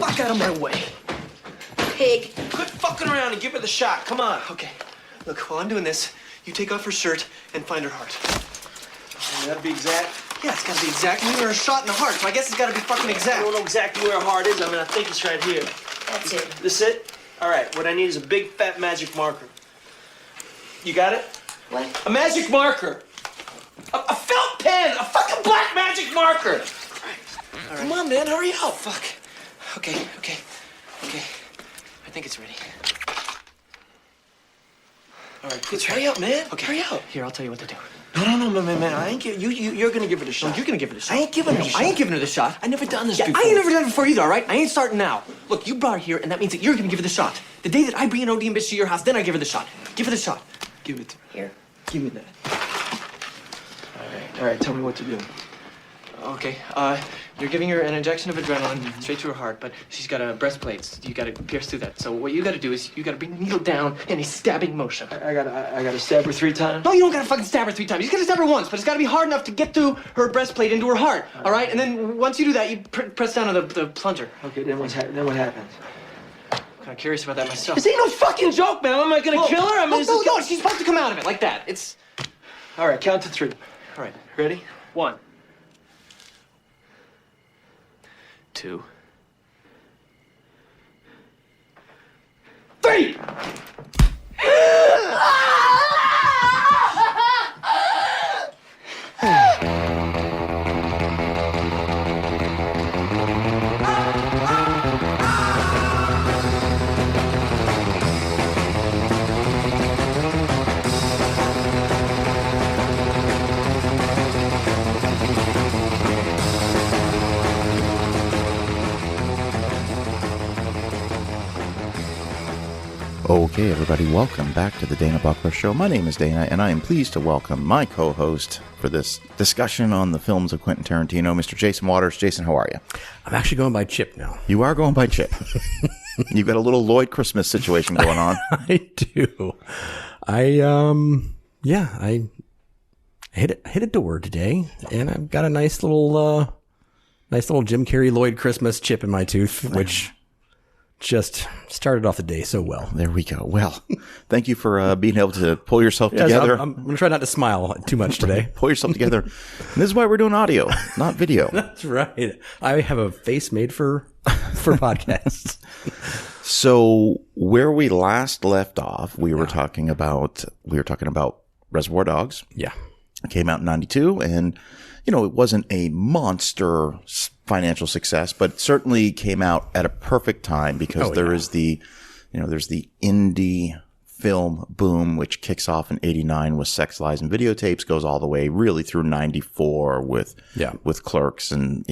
fuck out of my way. Pig. Quit fucking around and give her the shot. Come on. Okay. Look, while I'm doing this, you take off her shirt and find her heart. Okay, that'd be exact. Yeah, it's gotta be exact. You gave her a shot in the heart, so I guess it's gotta be fucking I exact. don't know exactly where her heart is. I mean, I think it's right here. That's it. This it? All right, what I need is a big fat magic marker. You got it? What? A magic marker. A felt pen. A fucking black magic marker. All right. Come on, man, hurry up. Fuck. Okay. I think it's ready. All right, Let's hurry up, man. Okay. Hurry up. Here, I'll tell you what to do. No, man. I ain't give you're gonna give her the shot. No, you're gonna give her the shot. I ain't giving her the shot. I never done this Yeah, before. I ain't never done it before either, all right? I ain't starting now. Look, you brought her here, and that means that you're gonna give her the shot. The day that I bring an OD and bitch to your house, then I give her the shot. Give her the shot. Give it to me. Here. Give me that. All right, tell me what to do. Okay, you're giving her an injection of adrenaline straight to her heart, but she's got a breastplate. You gotta pierce through that. So what you gotta do is you gotta bring the needle down in a stabbing motion. I gotta stab her 3 times? No, you don't gotta fucking stab her 3 times. You gotta stab her once, but it's gotta be hard enough to get through her breastplate into her heart, all right? And then once you do that, you press down on the plunger. Okay, then what happens? I'm kinda curious about that myself. This ain't no fucking joke, man. Am I gonna kill her? I mean, no, she's supposed to come out of it like that. It's... All right, count to 3. All right, Ready? 1, 2, 3! Okay, everybody, welcome back to the Dana Buckler Show. My name is Dana, and I am pleased to welcome my co-host for this discussion on the films of Quentin Tarantino, Mr. Jason Waters. Jason, how are you? I'm actually going by Chip now. You are going by Chip. You've got a little Lloyd Christmas situation going on. I do. I hit a door today, and I've got a nice little Jim Carrey Lloyd Christmas chip in my tooth, which just started off the day so well. There we go. Well, thank you for being able to pull yourself together. I'm going to try not to smile too much today. Pull yourself together. And this is why we're doing audio, not video. That's right. I have a face made for podcasts. So where we last left off, we were talking about Reservoir Dogs. Yeah. It came out in 92, and it wasn't a monster financial success, but certainly came out at a perfect time because there's the indie film boom, which kicks off in 89 with Sex, Lies, and Videotapes, goes all the way really through 94 with Clerks, and,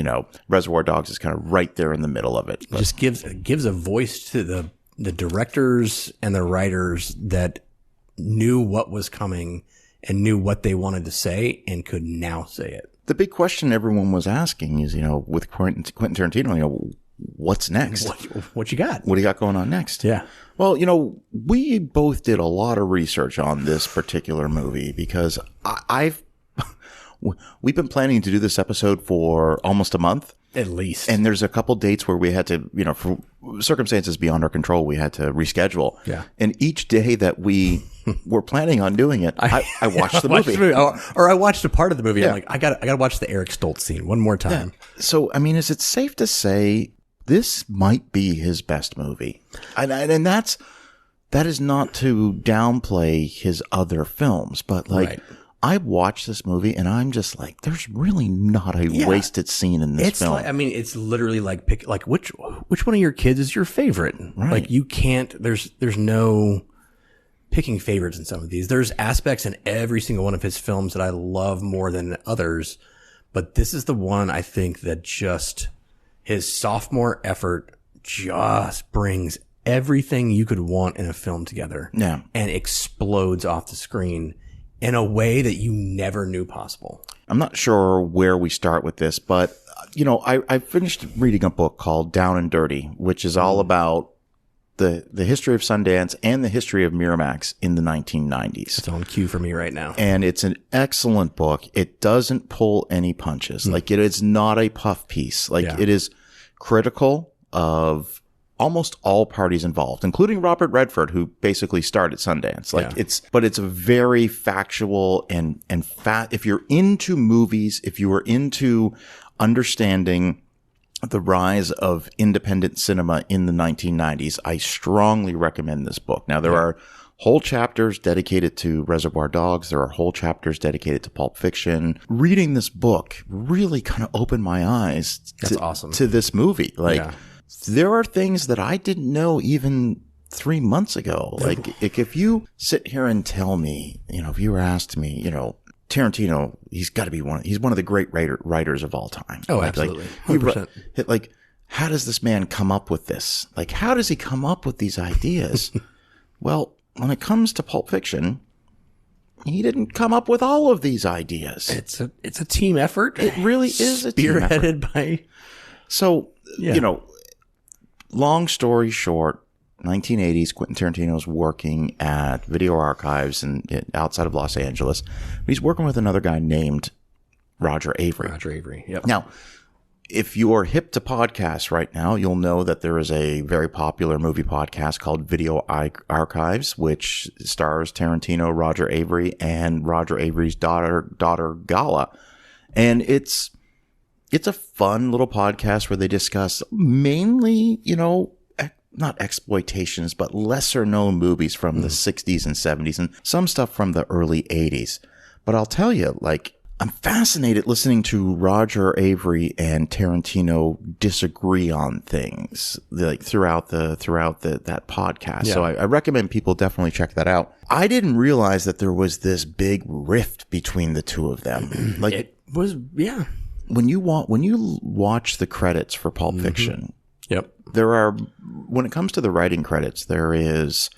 Reservoir Dogs is kind of right there in the middle of it. It just gives a voice to the directors and the writers that knew what was coming and knew what they wanted to say and could now say it. The big question everyone was asking is, with Quentin Tarantino, what's next? What you got? What do you got going on next? Yeah. Well, we both did a lot of research on this particular movie because we've been planning to do this episode for almost a month. At least. And there's a couple dates where we had to, for circumstances beyond our control, we had to reschedule. Yeah. And each day that we were planning on doing it, I watched the movie. Or I watched a part of the movie. Yeah. I'm like, I got to watch the Eric Stoltz scene one more time. Yeah. So, is it safe to say this might be his best movie? And that is not to downplay his other films, but Right. I watched this movie and I'm just like, there's really not a wasted scene in this film. It's literally like pick which one of your kids is your favorite. Right. Like you can't. There's no picking favorites in some of these. There's aspects in every single one of his films that I love more than others, but this is the one I think that just his sophomore effort just brings everything you could want in a film together. Yeah. And explodes off the screen in a way that you never knew possible. I'm not sure where we start with this, but, I finished reading a book called Down and Dirty, which is all about the history of Sundance and the history of Miramax in the 1990s. It's on cue for me right now. And it's an excellent book. It doesn't pull any punches. Like, it is not a puff piece. Like, it is critical of almost all parties involved, including Robert Redford, who basically started Sundance. Like but it's a very factual and if you're into movies, if you are into understanding the rise of independent cinema in the 1990s, I strongly recommend this book. Now, there are whole chapters dedicated to Reservoir Dogs. There are whole chapters dedicated to Pulp Fiction. Reading this book really kind of opened my eyes to this movie. Like, there are things that I didn't know even 3 months ago. Like, if you sit here and tell me, if you asked me, Tarantino, he's one of the great writers of all time. Oh, absolutely. 100%. Like, how does this man come up with this? Like, how does he come up with these ideas? Well, when it comes to Pulp Fiction, he didn't come up with all of these ideas. It's a team effort. It really is a team effort. Spearheaded by... So, long story short, 1980s, Quentin Tarantino's working at Video Archives outside of Los Angeles. He's working with another guy named Roger Avery. Yep. Now, if you are hip to podcasts right now, you'll know that there is a very popular movie podcast called Video Archives, which stars Tarantino, Roger Avery, and Roger Avery's daughter Gala. And it's a fun little podcast where they discuss mainly, not exploitations, but lesser known movies from the 60s and 70s and some stuff from the early 80s. But I'll tell you, like, I'm fascinated listening to Roger Avery and Tarantino disagree on things like throughout that podcast. Yeah. So I recommend people definitely check that out. I didn't realize that there was this big rift between the two of them. Like, it was, yeah. When you watch the credits for Pulp Fiction, when it comes to the writing credits, there is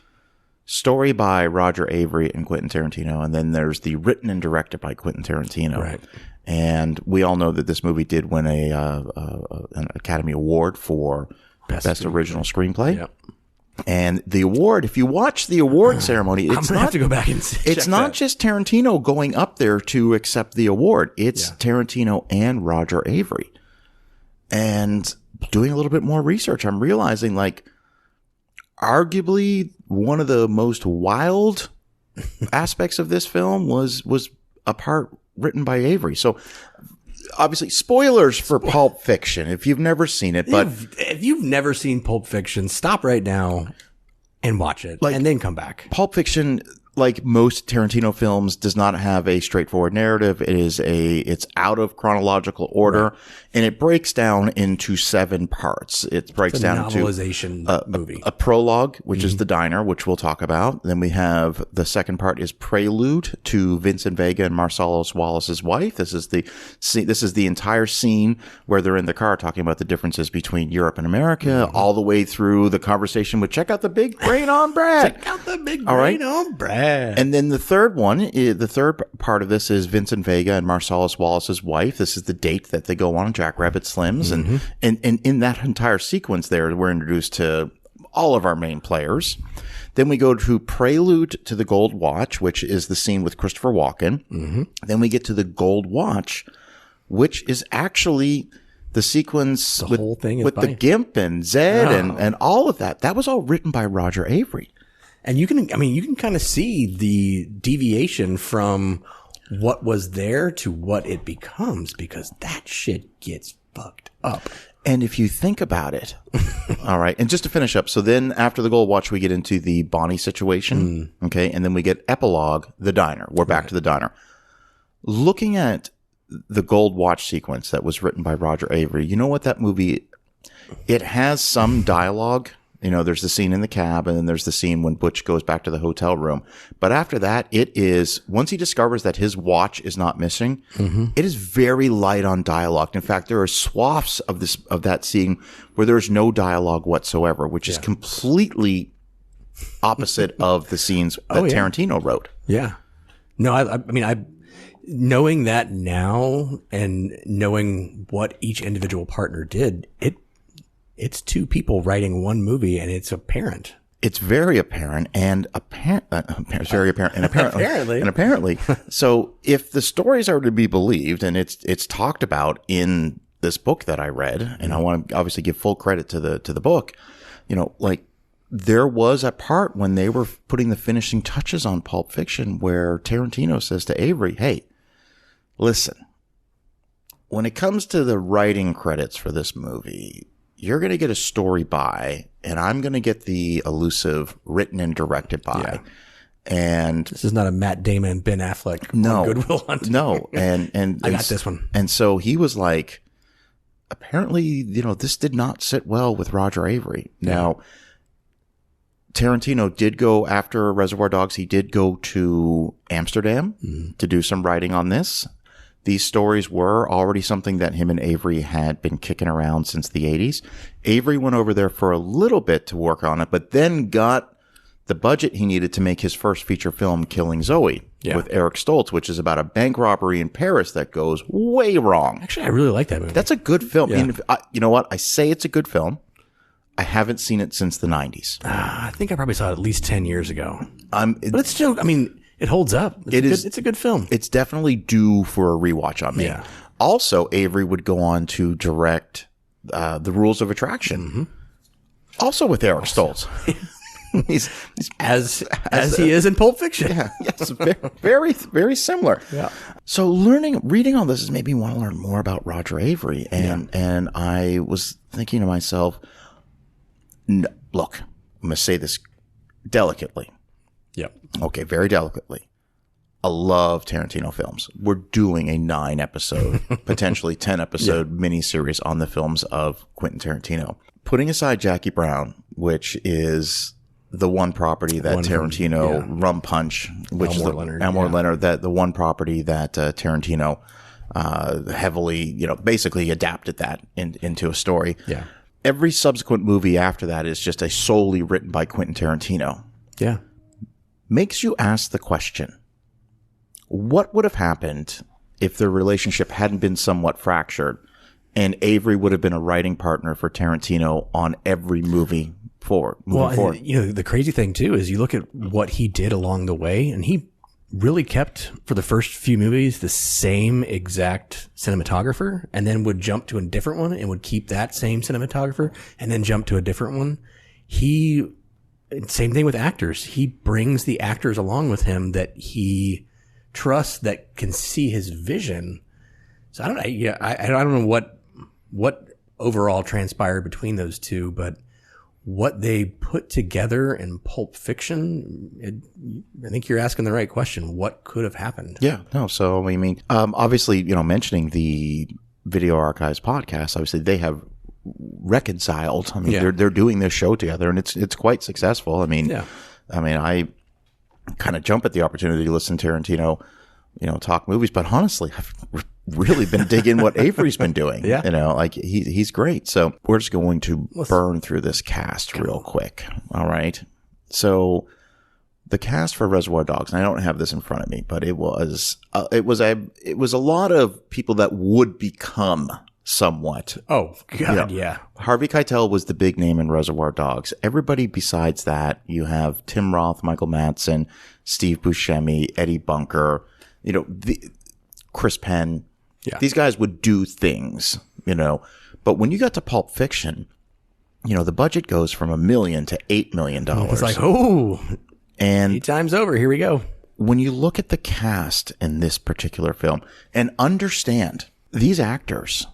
story by Roger Avery and Quentin Tarantino, and then there's the written and directed by Quentin Tarantino. Right. And we all know that this movie did win an Academy Award for Best Original Screenplay. Yep. And the award, if you watch the award ceremony, I'm gonna have to go back and see. It's not just Tarantino going up there to accept the award. It's Tarantino and Roger Avery. And doing a little bit more research, I'm realizing, like, arguably one of the most wild aspects of this film was a part written by Avery. So obviously spoilers for Pulp Fiction if you've never seen it, but if you've never seen Pulp Fiction, stop right now and watch it, and then come back. Pulp Fiction, like most Tarantino films, does not have a straightforward narrative. It's out of chronological order, and it breaks down into 7 parts. It breaks down into novelization movie. A prologue, which is the diner, which we'll talk about. Then we have the second part is prelude to Vincent Vega and Marcellus Wallace's wife. This is the entire scene where they're in the car talking about the differences between Europe and America, all the way through the conversation with check out the big brain on Brad. Check out the big brain on Brad. And then the third part of this is Vincent Vega and Marcellus Wallace's wife. This is the date that they go on Jackrabbit Slims. And in that entire sequence there, we're introduced to all of our main players. Then we go to Prelude to the Gold Watch, which is the scene with Christopher Walken. Then we get to the Gold Watch, which is actually the sequence with the Gimp and Zed and all of that. That was all written by Roger Avery. And you can kind of see the deviation from what was there to what it becomes, because that shit gets fucked up. And if you think about it, all right. And just to finish up. So then after the Gold Watch, we get into the Bonnie situation. Okay. And then we get epilogue, the diner. We're back to the diner. Looking at the Gold Watch sequence that was written by Roger Avery, you know what that movie, it has some dialogue. There's the scene in the cab, and then there's the scene when Butch goes back to the hotel room. But after that, it is, once he discovers that his watch is not missing, it is very light on dialogue. In fact, there are swaths of that scene where there's no dialogue whatsoever, which is completely opposite of the scenes that Tarantino wrote. Yeah. No, I mean, knowing that now and knowing what each individual partner did, it's 2 people writing one movie, and it's apparent. It's very apparent it's very apparent and apparently. So if the stories are to be believed, and it's talked about in this book that I read, and I want to obviously give full credit to the book, like there was a part when they were putting the finishing touches on Pulp Fiction where Tarantino says to Avery, hey, listen, when it comes to the writing credits for this movie, you're going to get a story by, and I'm going to get the elusive written and directed by. Yeah. And This is not a Matt Damon and Ben Affleck on Good Will Hunting. No. And I got this one. And so he was like, apparently, this did not sit well with Roger Avery. Now, Tarantino did go after Reservoir Dogs. He did go to Amsterdam to do some writing on this. These stories were already something that him and Avery had been kicking around since the 80s. Avery went over there for a little bit to work on it, but then got the budget he needed to make his first feature film, Killing Zoe, with Eric Stoltz, which is about a bank robbery in Paris that goes way wrong. Actually, I really like that movie. That's a good film. Yeah. And you know what? I say it's a good film. I haven't seen it since the 90s. I think I probably saw it at least 10 years ago. But it's still, it holds up. It's a good film. It's definitely due for a rewatch on me. Yeah. Also, Avery would go on to direct The Rules of Attraction, also with Eric Stoltz. he's as he is in Pulp Fiction. Yeah, yes, very, very similar. Yeah. So reading all this has made me want to learn more about Roger Avery, and I was thinking to myself, look, I'm going to say this delicately. Yep. Okay, very delicately. I love Tarantino films. We're doing a 9-episode, potentially 10-episode miniseries on the films of Quentin Tarantino. Putting aside Jackie Brown, which is the one property that Tarantino, Rum Punch, which Elmore Leonard, that the one property that Tarantino heavily, basically adapted that into a story. Yeah. Every subsequent movie after that is just a solely written by Quentin Tarantino. Yeah. Makes you ask the question, what would have happened if their relationship hadn't been somewhat fractured and Avery would have been a writing partner for Tarantino on every movie moving forward? The crazy thing too is you look at what he did along the way, and he really kept for the first few movies the same exact cinematographer, and then would jump to a different one and would keep that same cinematographer and then jump to a different one. Same thing with actors. He brings the actors along with him that he trusts, that can see his vision. So I don't know. Yeah, I don't know what overall transpired between those two, but what they put together in Pulp Fiction, I think you're asking the right question. What could have happened? Yeah, no. So obviously, mentioning the Video Archives podcast, obviously they have reconciled. They're doing this show together, and it's quite successful. I kind of jump at the opportunity to listen to Tarantino, talk movies, but honestly, I've really been digging what Avery's been doing. Yeah. He's great. So we're just going to burn through this cast real quick. All right. So the cast for Reservoir Dogs, and I don't have this in front of me, but it was a lot of people that would become somewhat. Oh God, yeah. Harvey Keitel was the big name in Reservoir Dogs. Everybody besides that, you have Tim Roth, Michael Madsen, Steve Buscemi, Eddie Bunker, Chris Penn. Yeah. These guys would do things, But when you got to Pulp Fiction, the budget goes from $1 million to $8 million. It's like, and 8 times over. Here we go. When you look at the cast in this particular film and understand these actors,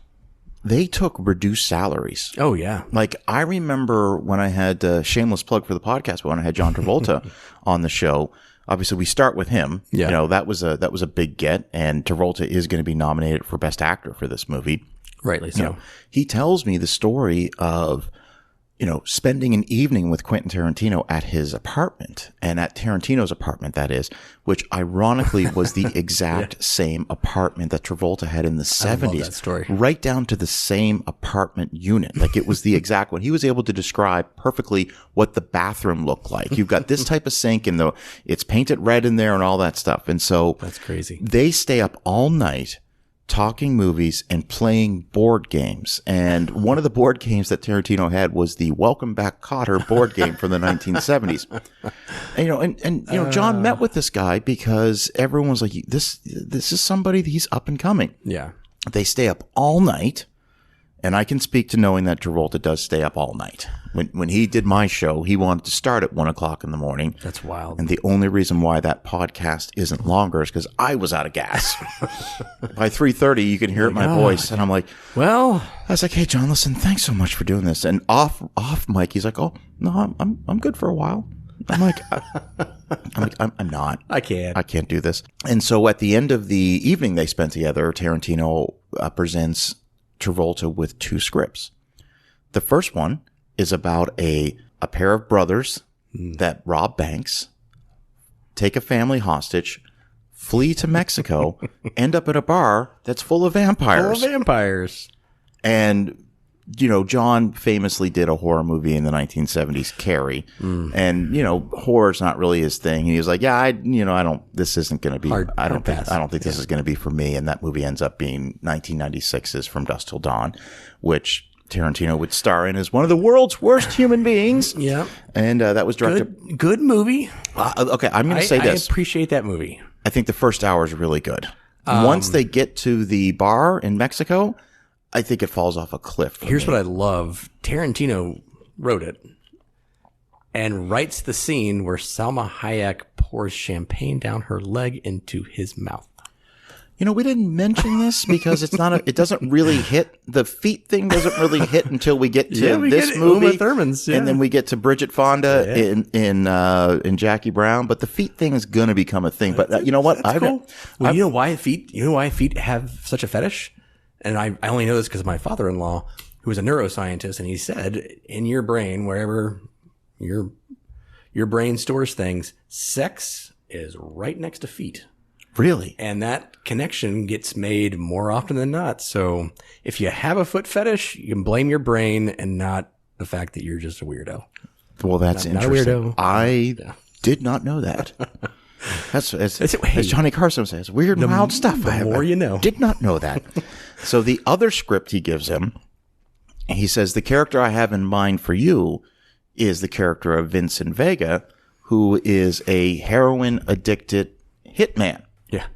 they took reduced salaries. Oh yeah. I remember when I had shameless plug for the podcast, but when I had John Travolta on the show. Obviously, we start with him. Yeah. That was a big get, and Travolta is going to be nominated for Best Actor for this movie. Rightly so. He tells me the story of, spending an evening with Quentin Tarantino at his apartment, and at Tarantino's apartment, that is, which ironically was the exact same apartment that Travolta had in the 70s. love that story. Right down to the same apartment unit. It was the exact one. He was able to describe perfectly what the bathroom looked like. You've got this type of sink, and it's painted red in there and all that stuff. And so that's crazy. They stay up all night talking movies and playing board games. And one of the board games that Tarantino had was the Welcome Back, Kotter board game from the 1970s. And John met with this guy because everyone was like, this is somebody, he's up and coming. Yeah. They stay up all night And I can speak to knowing that Travolta does stay up all night. When he did my show, he wanted to start at 1 o'clock in the morning. That's wild. And the only reason why that podcast isn't longer is because I was out of gas. By 3:30, you can hear it in my voice. And I'm like, well, I was like, hey, John, listen, thanks so much for doing this. And off mic, he's like, oh, no, I'm good for a while. I'm like, I'm not. I can't do this. And so at the end of the evening they spent together, Tarantino presents Travolta with 2 scripts. The first one is about a pair of brothers that rob banks, take a family hostage, flee to Mexico, end up at a bar that's full of vampires. And, John famously did a horror movie in the 1970s, Carrie. And, horror's not really his thing. And he was like, yeah, this isn't going to be, I don't think this is going to be for me. And that movie ends up being 1996's From Dusk Till Dawn, which Tarantino would star in as one of the world's worst human beings. Yeah. And that was directed. Good movie. Okay, I'm going to say this. I appreciate that movie. I think the first hour is really good. Once they get to the bar in Mexico, I think it falls off a cliff. Here's what I love. Tarantino wrote it and writes the scene where Salma Hayek pours champagne down her leg into his mouth. We didn't mention this because it doesn't really hit. The feet thing doesn't really hit until we get to this movie. Uma Thurman's, and then we get to Bridget Fonda in Jackie Brown. But the feet thing is going to become a thing. But you know what? Cool. Well, you know why feet have such a fetish? And I only know this because of my father-in-law, who was a neuroscientist, and he said, in your brain, wherever your brain stores things, sex is right next to feet. Really? And that connection gets made more often than not. So if you have a foot fetish, you can blame your brain and not the fact that you're just a weirdo. Well, that's interesting. Not a weirdo. I did not know that. That's as Johnny Carson says, weird and wild stuff. The more you know. Did not know that. So the other script he gives him, he says, the character I have in mind for you is the character of Vincent Vega, who is a heroin-addicted hitman. Yeah.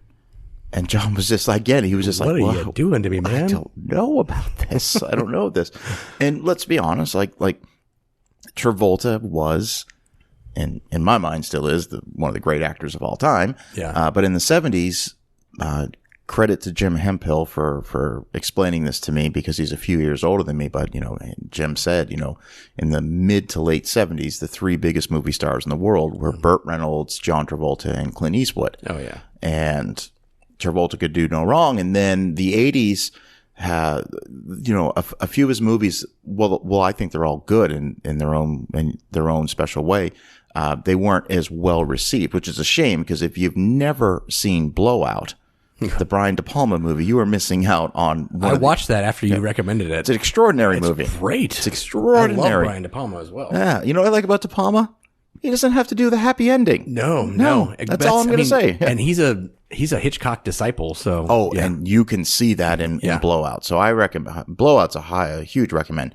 And John was just like, again, he was just what like, are you doing to me, man? I don't know about this. I don't know this. And let's be honest, like Travolta was, and in my mind still is, one of the great actors of all time. Yeah. But in the 70s, credit to Jim Hemphill for explaining this to me, because he's a few years older than me. But, Jim said, in the mid to late 70s, the 3 biggest movie stars in the world were Burt Reynolds, John Travolta, and Clint Eastwood. Oh, yeah. And Travolta could do no wrong. And then the 80s had, a few of his movies, well, I think they're all good in their own special way. They weren't as well received, which is a shame, because if you've never seen Blowout, the Brian De Palma movie, you are missing out on one. I watched that after you recommended it. It's an extraordinary movie. Great. It's extraordinary. I love Brian De Palma as well. Yeah. You know what I like about De Palma? He doesn't have to do the happy ending. No. That's all I'm going to say. And he's a Hitchcock disciple, so. And you can see that in Blowout. So I recommend Blowout's a huge recommend.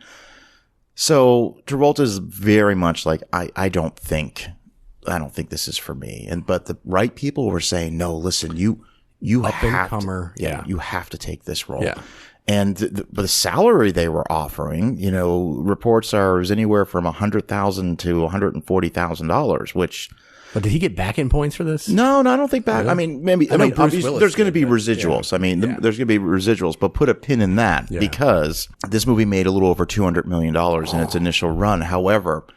So Travolta's very much like, I don't think this is for me. But the right people were saying, no, listen, you have to, you have to take this role. Yeah. And the salary they were offering, reports are anywhere from $100,000 to $140,000, which. But did he get back in points for this? No, I don't think back. Really? I mean, maybe. Obviously, there's going to be residuals. There's going to be residuals, but put a pin in that because this movie made a little over $200 million in its initial run. However,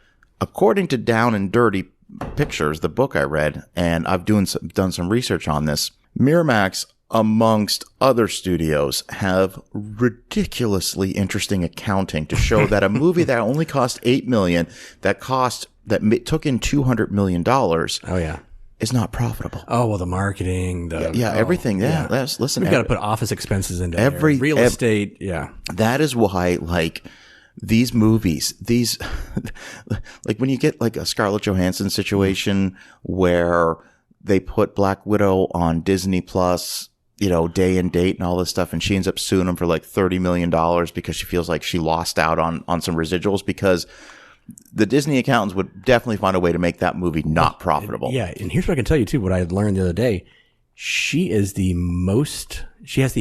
according to Down and Dirty Pictures, the book I read, and I've done some research on this, Miramax, amongst other studios, have ridiculously interesting accounting to show that a movie that only cost $8 million, that took in $200 million. Oh yeah, is not profitable. Oh well, the marketing, everything. Yeah, listen, we've got to put office expenses into real estate. Yeah, that is why these movies, like when you get like a Scarlett Johansson situation where they put Black Widow on Disney Plus, day and date and all this stuff, and she ends up suing them for like $30 million because she feels like she lost out on some residuals, because the Disney accountants would definitely find a way to make that movie not profitable. Yeah, and here's what I can tell you too, what I had learned the other day. She has the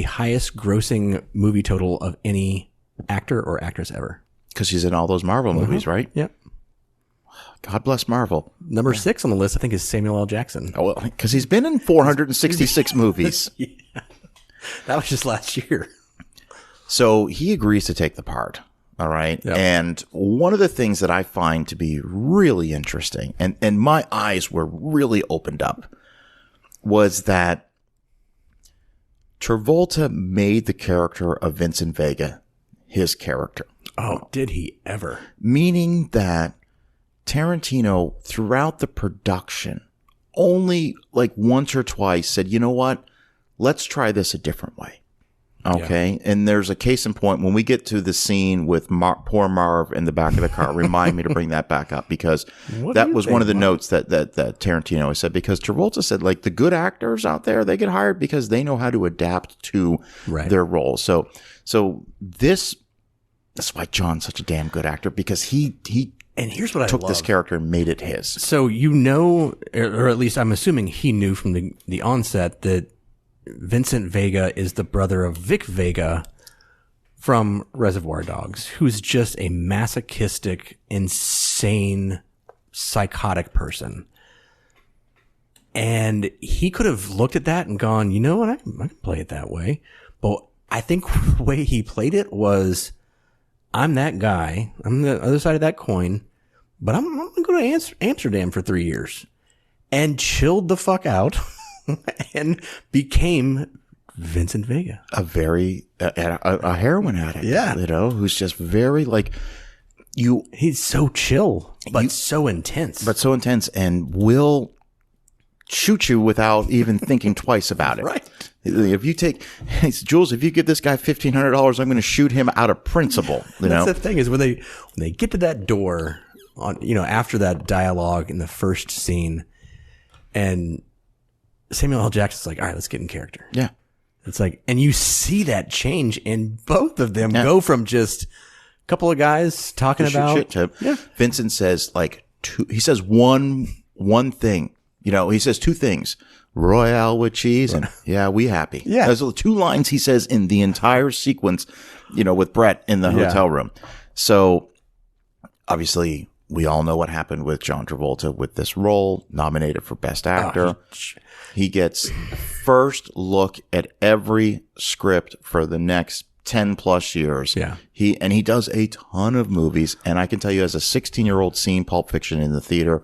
highest grossing movie total of any actor or actress ever. Because he's in all those Marvel movies, right? Yep. God bless Marvel. Number 6 on the list, I think, is Samuel L. Jackson. Oh, well, because he's been in 466 movies. That was just last year. So he agrees to take the part. All right. Yep. And one of the things that I find to be really interesting, and my eyes were really opened up, was that Travolta made the character of Vincent Vega his character. Oh, did he ever? Meaning that Tarantino, throughout the production, only like once or twice said, you know what? Let's try this a different way. Okay. Yeah. And there's a case in point when we get to the scene with poor Marv in the back of the car. Remind me to bring that back up, because that was one of the notes that Tarantino said, because Travolta said, like, the good actors out there, they get hired because they know how to adapt to their roles. So that's why John's such a damn good actor, because he and here's what took this character and made it his. So, or at least I'm assuming he knew from the onset that Vincent Vega is the brother of Vic Vega from Reservoir Dogs, who's just a masochistic, insane, psychotic person. And he could have looked at that and gone, you know what, I can play it that way. But I think the way he played it was, I'm that guy. I'm the other side of that coin, but I'm going to go to Amsterdam for 3 years, and chilled the fuck out and became Vincent Vega. A heroin addict. Yeah. You know, who's just very he's so chill, but so intense. And will shoot you without even thinking twice about it. Right. If you Jules, if you give this guy $1,500, I'm going to shoot him out of principle. That's the thing, is when they get to that door after that dialogue in the first scene, and Samuel L. Jackson's like, all right, let's get in character. Yeah. It's like, and you see that change in both of them go from just a couple of guys talking about shit to Vincent says he says one thing. He says two things. Royale with cheese and we happy. Yeah. Those are the two lines he says in the entire sequence, with Brett in the hotel room. So obviously we all know what happened with John Travolta with this role, nominated for Best Actor. He gets first look at every script for the next 10 plus years. Yeah. He does a ton of movies. And I can tell you, as a 16-year-old seeing Pulp Fiction in the theater,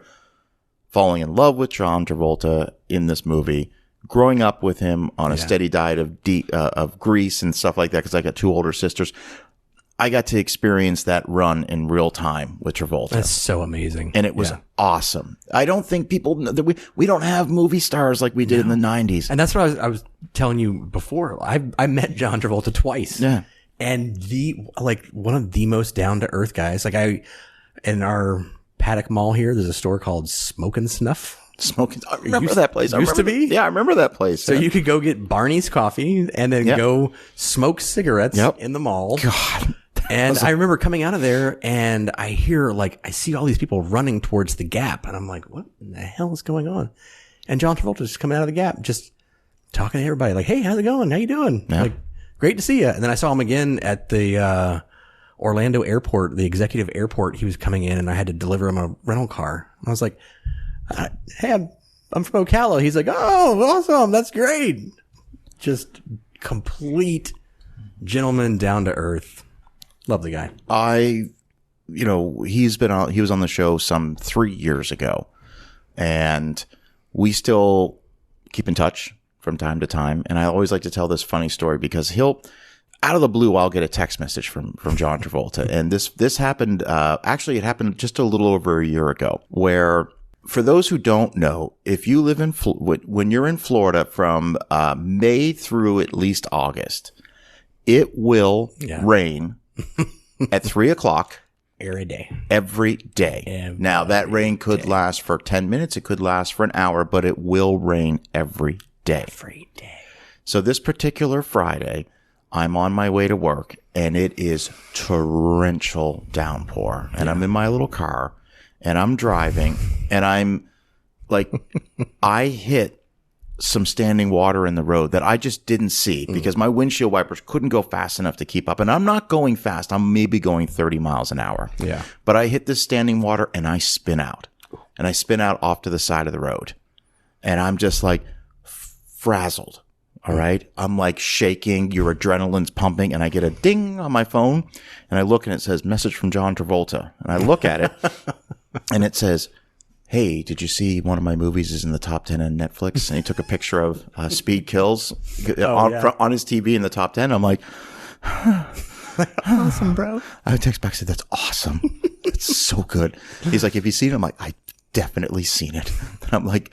falling in love with John Travolta in this movie, growing up with him on a steady diet of grease and stuff like that, because I got two older sisters. I got to experience that run in real time with Travolta. That's so amazing. And it was awesome. I don't think people know that we don't have movie stars like we did in the 90s. And that's what I was telling you before. I met John Travolta twice. Yeah. And one of the most down to earth guys. In our Paddock Mall here, there's a store called Smoke and Snuff. I remember that place. Used to be? Yeah, I remember that place. So you could go get Barney's coffee and then go smoke cigarettes in the mall. God. And I remember coming out of there, and I hear, I see all these people running towards the Gap, and I'm like, what in the hell is going on? And John Travolta just coming out of the Gap, just talking to everybody, like, hey, how's it going? How you doing? Yeah. Great to see you. And then I saw him again at the Orlando airport, the executive airport. He was coming in, and I had to deliver him a rental car. I was like, hey, I'm from Ocala. He's like, oh, awesome. That's great. Just complete gentleman, down to earth. Lovely guy. he was on the show some 3 years ago, and we still keep in touch from time to time. And I always like to tell this funny story because out of the blue, I'll get a text message from John Travolta. And this happened, actually it happened just a little over a year ago, where, for those who don't know, if you live when you're in Florida from May through at least August, it will rain at 3:00 every day. Every day. Now, that rain could last for 10 minutes. It could last for an hour, but it will rain every day. Every day. So this particular Friday, I'm on my way to work, and it is torrential downpour. And I'm in my little car, and I'm driving, and I'm like, I hit some standing water in the road that I just didn't see because my windshield wipers couldn't go fast enough to keep up. And I'm not going fast. I'm maybe going 30 miles an hour. Yeah. But I hit this standing water and I spin out. And I spin out off to the side of the road. And I'm just like frazzled. All right. I'm like shaking. Your adrenaline's pumping. And I get a ding on my phone. And I look and it says, message from John Travolta. And I look at it and it says, hey, did you see one of my movies is in the top 10 on Netflix? And he took a picture of Speed Kills on his TV in the top 10. I'm like, Awesome, bro. I text back and said, that's awesome. It's so good. He's like, have you seen it? I'm like, I definitely seen it. And I'm like,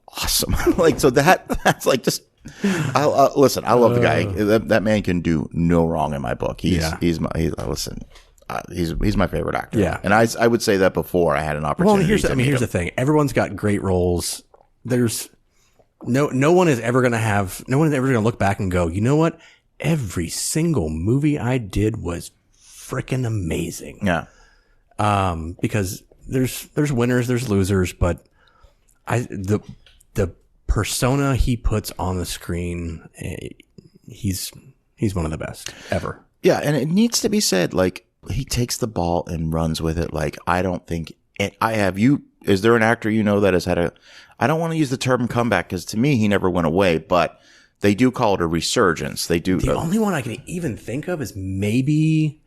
awesome. Like, so that's like just, listen, I love the guy. That man can do no wrong in my book. He's my favorite actor. Yeah. And I would say that before I had an opportunity. Well, here's the thing. Everyone's got great roles. There's no one is ever going to look back and go, you know what? Every single movie I did was freaking amazing. Yeah. Because there's winners, there's losers, but the persona he puts on the screen, he's one of the best ever. Yeah. And it needs to be said, like, he takes the ball and runs with it. Like, I don't think is there an actor that has had I don't want to use the term comeback because to me, he never went away, but they do call it a resurgence. They do. The only one I can even think of is maybe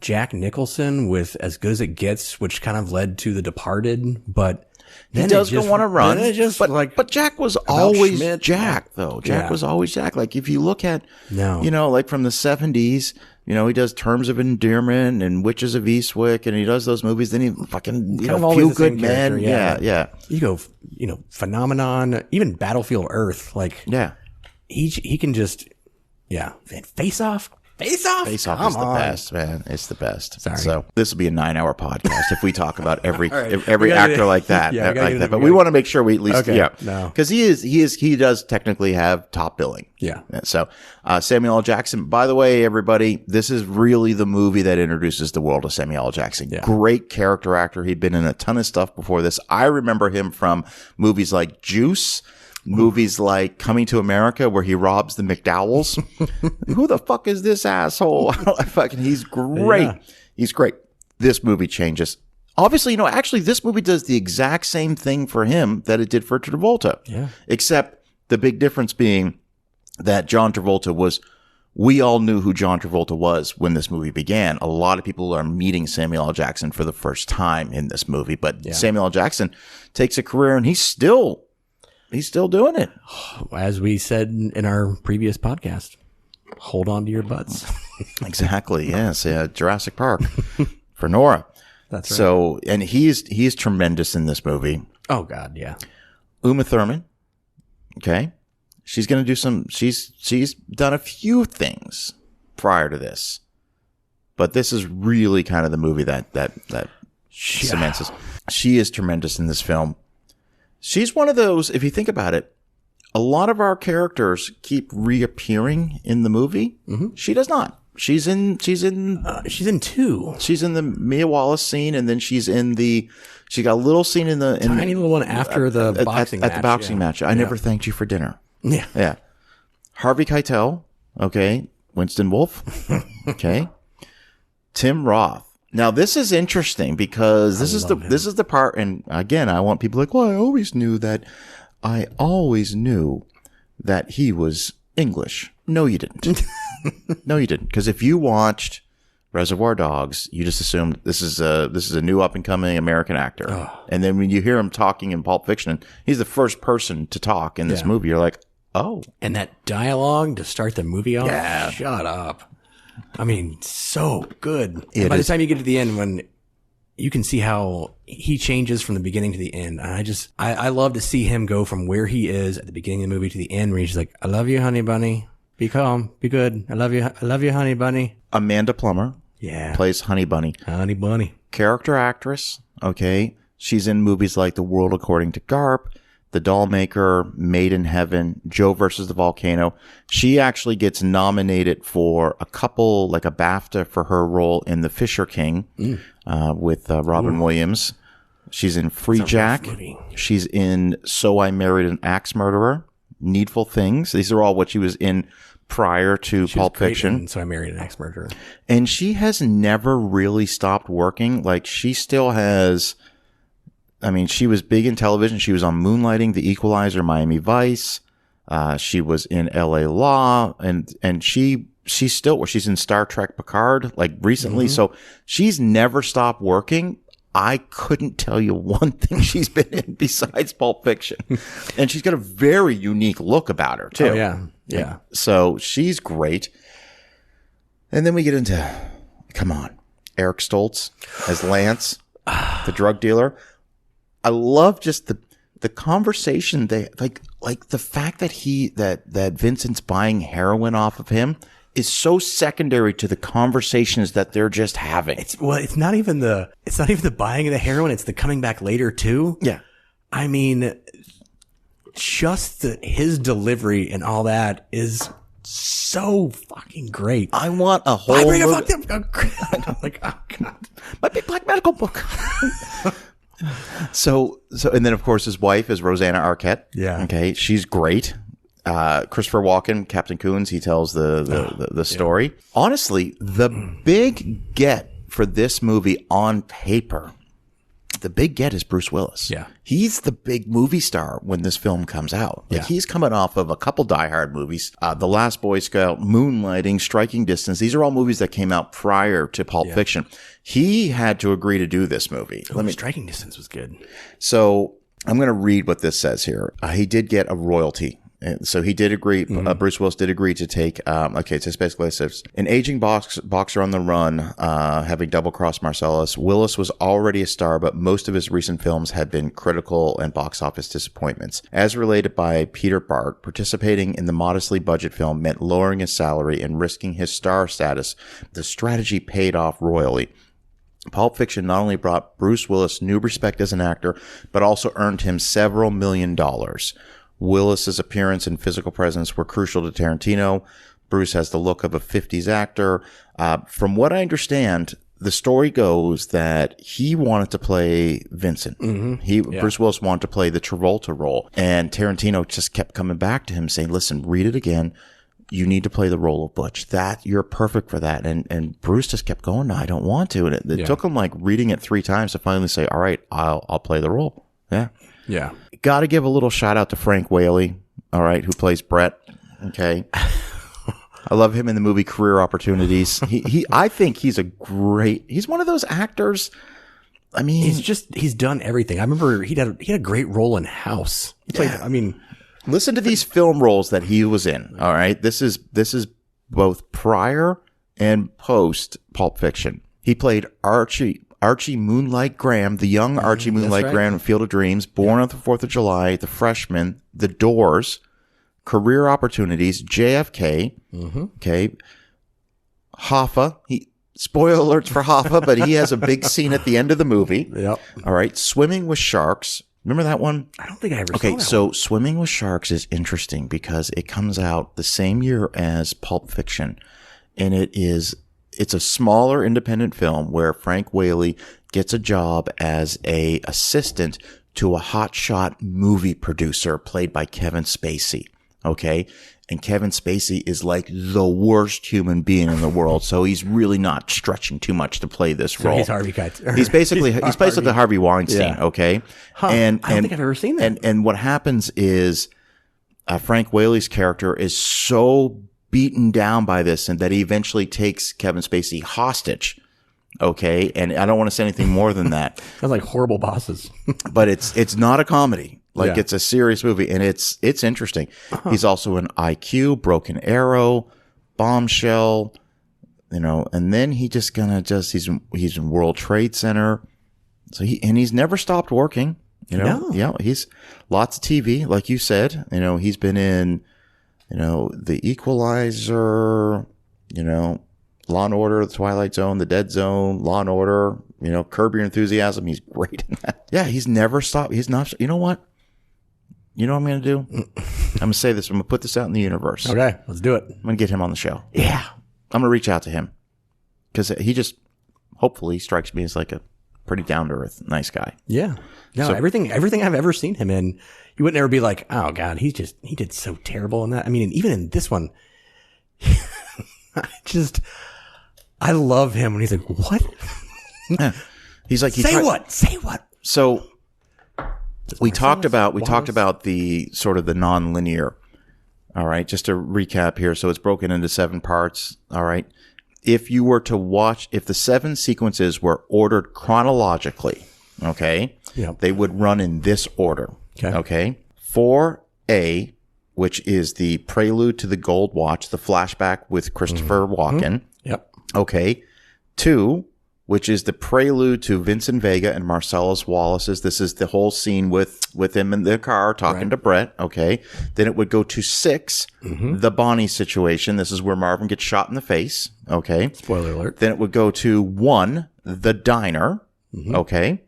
Jack Nicholson with As Good as It Gets, which kind of led to The Departed, but he does go on a run. But Jack was always Schmidt, Jack, though. Jack was always Jack. Like, if you look at, like from the 70s, he does Terms of Endearment and Witches of Eastwick, and he does those movies. Then he fucking, Few Good Men. Yeah. You go, Phenomenon, even Battlefield Earth. Like, he can just, Face Off. Face Off is the best, man. It's the best. Sorry. So this will be a 9-hour podcast if we talk about every right. actor like that. But we want to make sure we at least, because he does technically have top billing. Yeah. So Samuel L. Jackson. By the way, everybody, this is really the movie that introduces the world of Samuel L. Jackson. Yeah. Great character actor. He'd been in a ton of stuff before this. I remember him from movies like Juice. Movies like Coming to America, where he robs the McDowells. Who the fuck is this asshole? He's great. Yeah. He's great. This movie changes. Obviously, actually, this movie does the exact same thing for him that it did for Travolta. Yeah. Except the big difference being that John Travolta we all knew who John Travolta was when this movie began. A lot of people are meeting Samuel L. Jackson for the first time in this movie. But Samuel L. Jackson takes a career and he's still doing it. As we said in our previous podcast, hold on to your butts. Exactly. Yes. Jurassic Park for Nora. That's right. So, and he is tremendous in this movie. Oh God. Yeah. Uma Thurman. Okay. She's going to do she's done a few things prior to this, but this is really kind of the movie that cements us. She is tremendous in this film. She's one of those, if you think about it, a lot of our characters keep reappearing in the movie. Mm-hmm. She does not. She's in two. She's in the Mia Wallace scene, and then she got a little scene in the tiny little one after the boxing match. At the boxing match. I never thanked you for dinner. Yeah. Yeah. Harvey Keitel. Okay. Winston Wolfe. Okay. Tim Roth. Now this is interesting because this is the part, and again, I want people like, well, I always knew that he was English. No, you didn't. No, you didn't. Because if you watched Reservoir Dogs, you just assumed this is a new up and coming American actor. Oh. And then when you hear him talking in Pulp Fiction, he's the first person to talk in this movie. You're like, oh. And that dialogue to start the movie off. Yeah. Shut up. I mean, so good. And by the time you get to the end, when you can see how he changes from the beginning to the end, and I love to see him go from where he is at the beginning of the movie to the end, where he's like, "I love you, honey bunny. Be calm, be good. I love you, honey bunny." Amanda Plummer, plays Honey Bunny. Honey Bunny, character actress. Okay, she's in movies like The World According to Garp, The Dollmaker, Made in Heaven, Joe versus the Volcano. She actually gets nominated for a BAFTA for her role in The Fisher King with Robin Williams. She's in Free Jack. She's in So I Married an Axe Murderer Needful Things. These are all what she was in prior to Pulp Fiction. So I Married an Ex-Murderer. And she has never really stopped working. Like, she still has, I mean, she was big in television. She was on Moonlighting, The Equalizer, Miami Vice. She was in LA Law, and she's in Star Trek Picard, like recently. So she's never stopped working. I couldn't tell you one thing she's been in besides Pulp Fiction. And she's got a very unique look about her, too. Oh, yeah. Yeah. So she's great. And then we get into, come on, Eric Stoltz as Lance, the drug dealer. I love just the conversation they like the fact that that Vincent's buying heroin off of him is so secondary to the conversations that they're just having. It's not even the buying of the heroin, it's the coming back later too. Yeah. I mean, just his delivery and all that is so fucking great. I want a whole I bring a fucked up like, oh God. My big black medical book. So, and then of course his wife is Rosanna Arquette. Yeah. Okay. She's great. Christopher Walken, Captain Coons, he tells the story. Yeah. Honestly, the big get for this movie on paper, the big get is Bruce Willis. Yeah. He's the big movie star when this film comes out. Like, he's coming off of a couple Die Hard movies, The Last Boy Scout, Moonlighting, Striking Distance. These are all movies that came out prior to Pulp Fiction. He had to agree to do this movie. Striking Distance was good. So I'm going to read what this says here. He did get a royalty. So he did agree. Bruce Willis did agree to take. Okay, so basically it says an aging boxer on the run, having double-crossed Marcellus. Willis was already a star, but most of his recent films had been critical and box office disappointments. As related by Peter Bart, participating in the modestly budget film meant lowering his salary and risking his star status. The strategy paid off royally. Pulp Fiction not only brought Bruce Willis new respect as an actor, but also earned him several $1 million. Willis's appearance and physical presence were crucial to Tarantino. Bruce has the look of a 50s actor. From what I understand, the story goes that he wanted to play Vincent. Bruce Willis wanted to play the Travolta role. And Tarantino just kept coming back to him saying, listen, read it again. You need to play the role of Butch. You're perfect for that. And Bruce just kept going, no, I don't want to. And it took him like reading it 3 times to finally say, all right, I'll play the role. Yeah. Yeah. Got to give a little shout out to Frank Whaley, all right, who plays Brett. Okay. I love him in the movie Career Opportunities. I think he's one of those actors. I mean, he's done everything. I remember he had a great role in House. He played, listen to these film roles that he was in. All right. This is both prior and post Pulp Fiction. He played Archie Moonlight Graham, the young Archie Moonlight Graham in Field of Dreams, Born on the 4th of July, The Freshman, The Doors, Career Opportunities, JFK, okay, Hoffa. Spoiler alerts for Hoffa, but he has a big scene at the end of the movie. Yep. All right, Swimming with Sharks. Remember that one? I don't think I ever saw that. Okay, so Swimming with Sharks is interesting because it comes out the same year as Pulp Fiction, and it's a smaller independent film where Frank Whaley gets a job as a assistant to a hotshot movie producer played by Kevin Spacey. Okay. And Kevin Spacey is like the worst human being in the world. So he's really not stretching too much to play this role. He's Harvey Keitel. He's basically Harvey Weinstein. Yeah. Okay. Huh. And I don't think I've ever seen that. And what happens is Frank Whaley's character is so beaten down by this and that he eventually takes Kevin Spacey hostage. Okay. And I don't want to say anything more than that. Sounds like Horrible Bosses. But it's not a comedy. Like it's a serious movie and it's interesting. He's also in IQ, Broken Arrow, Bombshell, and then he's in World Trade Center. So he's never stopped working, No. Yeah, he's lots of TV, like you said. He's been in The Equalizer, Law and Order, The Twilight Zone, The Dead Zone, Law and Order, Curb Your Enthusiasm. He's great in that. Yeah, he's never stopped. He's not, you know what? You know what I'm going to do? I'm going to say this. I'm going to put this out in the universe. Okay, let's do it. I'm going to get him on the show. Yeah. I'm going to reach out to him because he just hopefully strikes me as like a pretty down to earth, nice guy. Yeah. No, everything I've ever seen him in, you would never be like, oh God, he did so terrible in that. I mean, and even in this one, I love him when he's like, what? Yeah. He's like, Say what? So we talked about the sort of the non-linear. All right. Just to recap here. So it's broken into 7 parts. All right. If you were to watch, if the 7 sequences were ordered chronologically, okay, they would run in this order. Okay. 4A, which is the prelude to the Gold Watch, the flashback with Christopher Walken. Yep. Okay. 2, which is the prelude to Vincent Vega and Marcellus Wallace's. This is the whole scene with him in the car talking to Brett. Okay. Then it would go to 6, the Bonnie situation. This is where Marvin gets shot in the face. Okay. Spoiler alert. Then it would go to 1, the diner. Okay.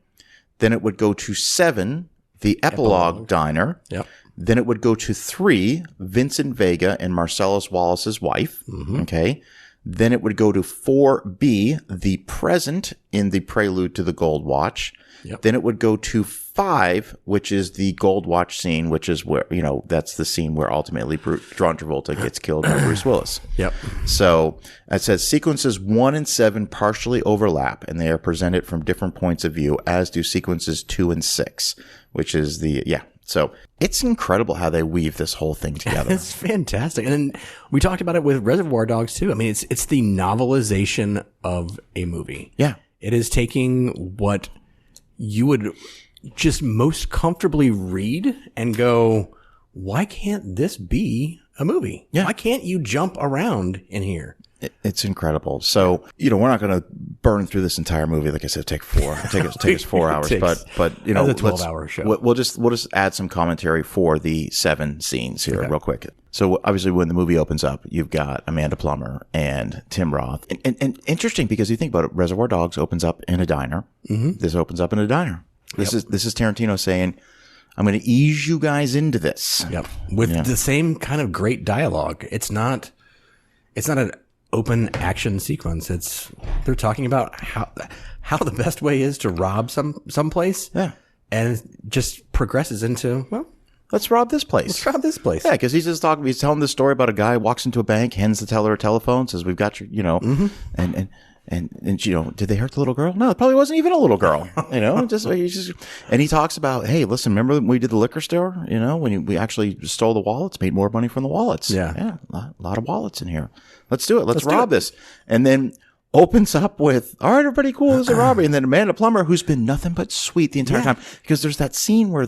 Then it would go to 7, the epilogue diner. Yep. Then it would go to 3, Vincent Vega and Marcellus Wallace's wife. Okay. Then it would go to 4B, the present in the prelude to the Gold Watch. Yep. Then it would go to 5, which is the Gold Watch scene, which is where, that's the scene where ultimately John Travolta gets killed by Bruce Willis. Yep. So it says sequences 1 and 7 partially overlap, and they are presented from different points of view, as do sequences 2 and 6, which is So it's incredible how they weave this whole thing together. It's fantastic. And then we talked about it with Reservoir Dogs too. I mean, it's the novelization of a movie. Yeah. It is taking what you would just most comfortably read and go, why can't this be a movie? Yeah. Why can't you jump around in here? It's incredible. So, we're not going to burn through this entire movie. Like I said, take us 4 hours, but That's a 12-hour show. We'll just add some commentary for the 7 scenes here real quick. So obviously when the movie opens up, you've got Amanda Plummer and Tim Roth. And interesting because you think about it, Reservoir Dogs opens up in a diner. This opens up in a diner. This is Tarantino saying, I'm going to ease you guys into this. Yep. With the same kind of great dialogue. It's not an open action sequence. They're talking about how the best way is to rob some place. Yeah. And it just progresses into, let's rob this place. Yeah, because he's telling this story about a guy who walks into a bank, hands the teller a telephone, says, we've got your, and did they hurt the little girl? No, it probably wasn't even a little girl. And he talks about, hey, listen, remember when we did the liquor store? When we actually stole the wallets, made more money from the wallets. Yeah. A lot of wallets in here. Let's do it. Let's rob this. And then opens up with, all right, everybody cool, this is a robbery. And then Amanda Plummer, who's been nothing but sweet the entire time. Because there's that scene where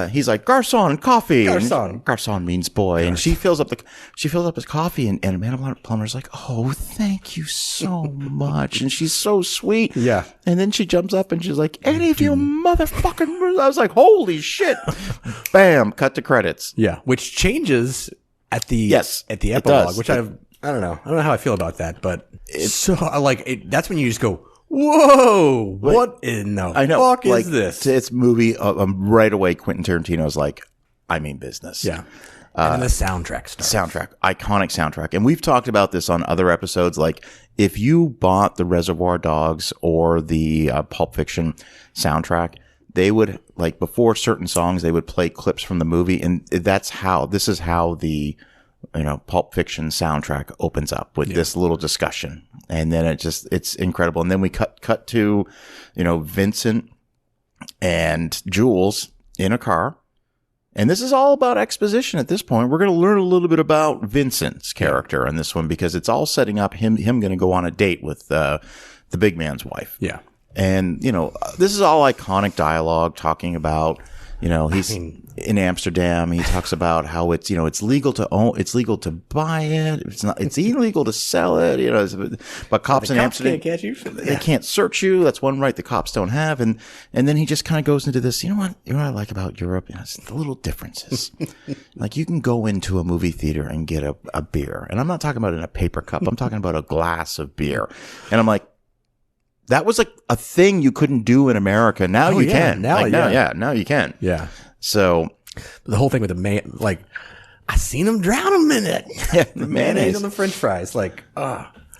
he's like, Garçon, coffee. Garçon means boy. And she fills up his coffee and Amanda Plummer's like, oh, thank you so much. And she's so sweet. Yeah. And then she jumps up and she's like, any of you motherfucking, I was like, holy shit. Bam, cut to credits. Yeah. Which changes at the epilogue, which I don't know. I don't know how I feel about that, but it's so that's when you just go, whoa, what in the fuck is this? It's movie right away. Quentin Tarantino's like, I mean business. Yeah. And then the soundtrack starts. Iconic soundtrack. And we've talked about this on other episodes. Like if you bought the Reservoir Dogs or the Pulp Fiction soundtrack, they would before certain songs, they would play clips from the movie. And this is how the Pulp Fiction soundtrack opens up with this little discussion. And then it's incredible. And then we cut to, Vincent and Jules in a car. And this is all about exposition at this point. We're going to learn a little bit about Vincent's character in this one because it's all setting up him going to go on a date with the big man's wife. Yeah. And, this is all iconic dialogue talking about, he's in Amsterdam. He talks about how it's, it's legal to own, it's legal to buy it. It's illegal to sell it, but cops in Amsterdam, can't catch you. They can't search you. That's one right the cops don't have. And then he just kind of goes into this, what I like about Europe? It's the little differences. Like you can go into a movie theater and get a beer. And I'm not talking about in a paper cup. I'm talking about a glass of beer. And I'm like, that was a thing you couldn't do in America. Now you can. Now you can. Yeah. So the whole thing with the I seen him drown him in it. Yeah, the mayonnaise on the French fries.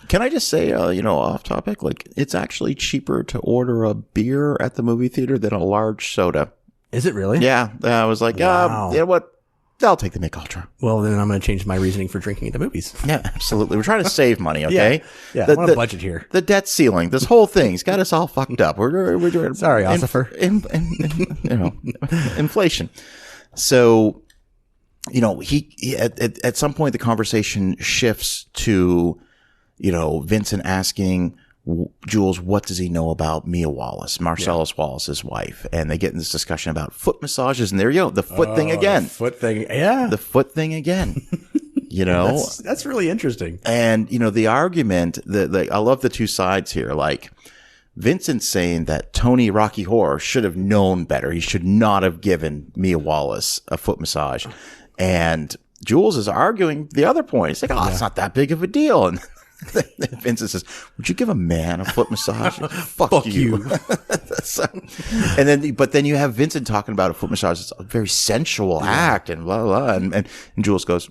Can I just say, off topic, like it's actually cheaper to order a beer at the movie theater than a large soda. Is it really? Yeah. I was like, Wow. you know what? I'll take the Mick Ultra. Well, then I'm going to change my reasoning for drinking at the movies. Yeah, absolutely. We're trying to save money, okay? Yeah, I'm on a budget here. The debt ceiling, this whole thing's got us all fucked up. We're doing Sorry, Ossifer. Inflation. So, he at some point the conversation shifts to, Vincent asking Jules, what does he know about Mia Wallace, Marcellus Wallace's wife? And they get in this discussion about foot massages, and there you go, the foot thing again. Foot thing, yeah. The foot thing again. That's really interesting. And, the argument, I love the two sides here. Like, Vincent's saying that Tony Rocky Horror should have known better. He should not have given Mia Wallace a foot massage. And Jules is arguing the other point. He's like, it's not that big of a deal. And Vincent says, would you give a man a foot massage? Fuck you. But then you have Vincent talking about a foot massage. It's a very sensual act and blah, blah, blah. And Jules goes,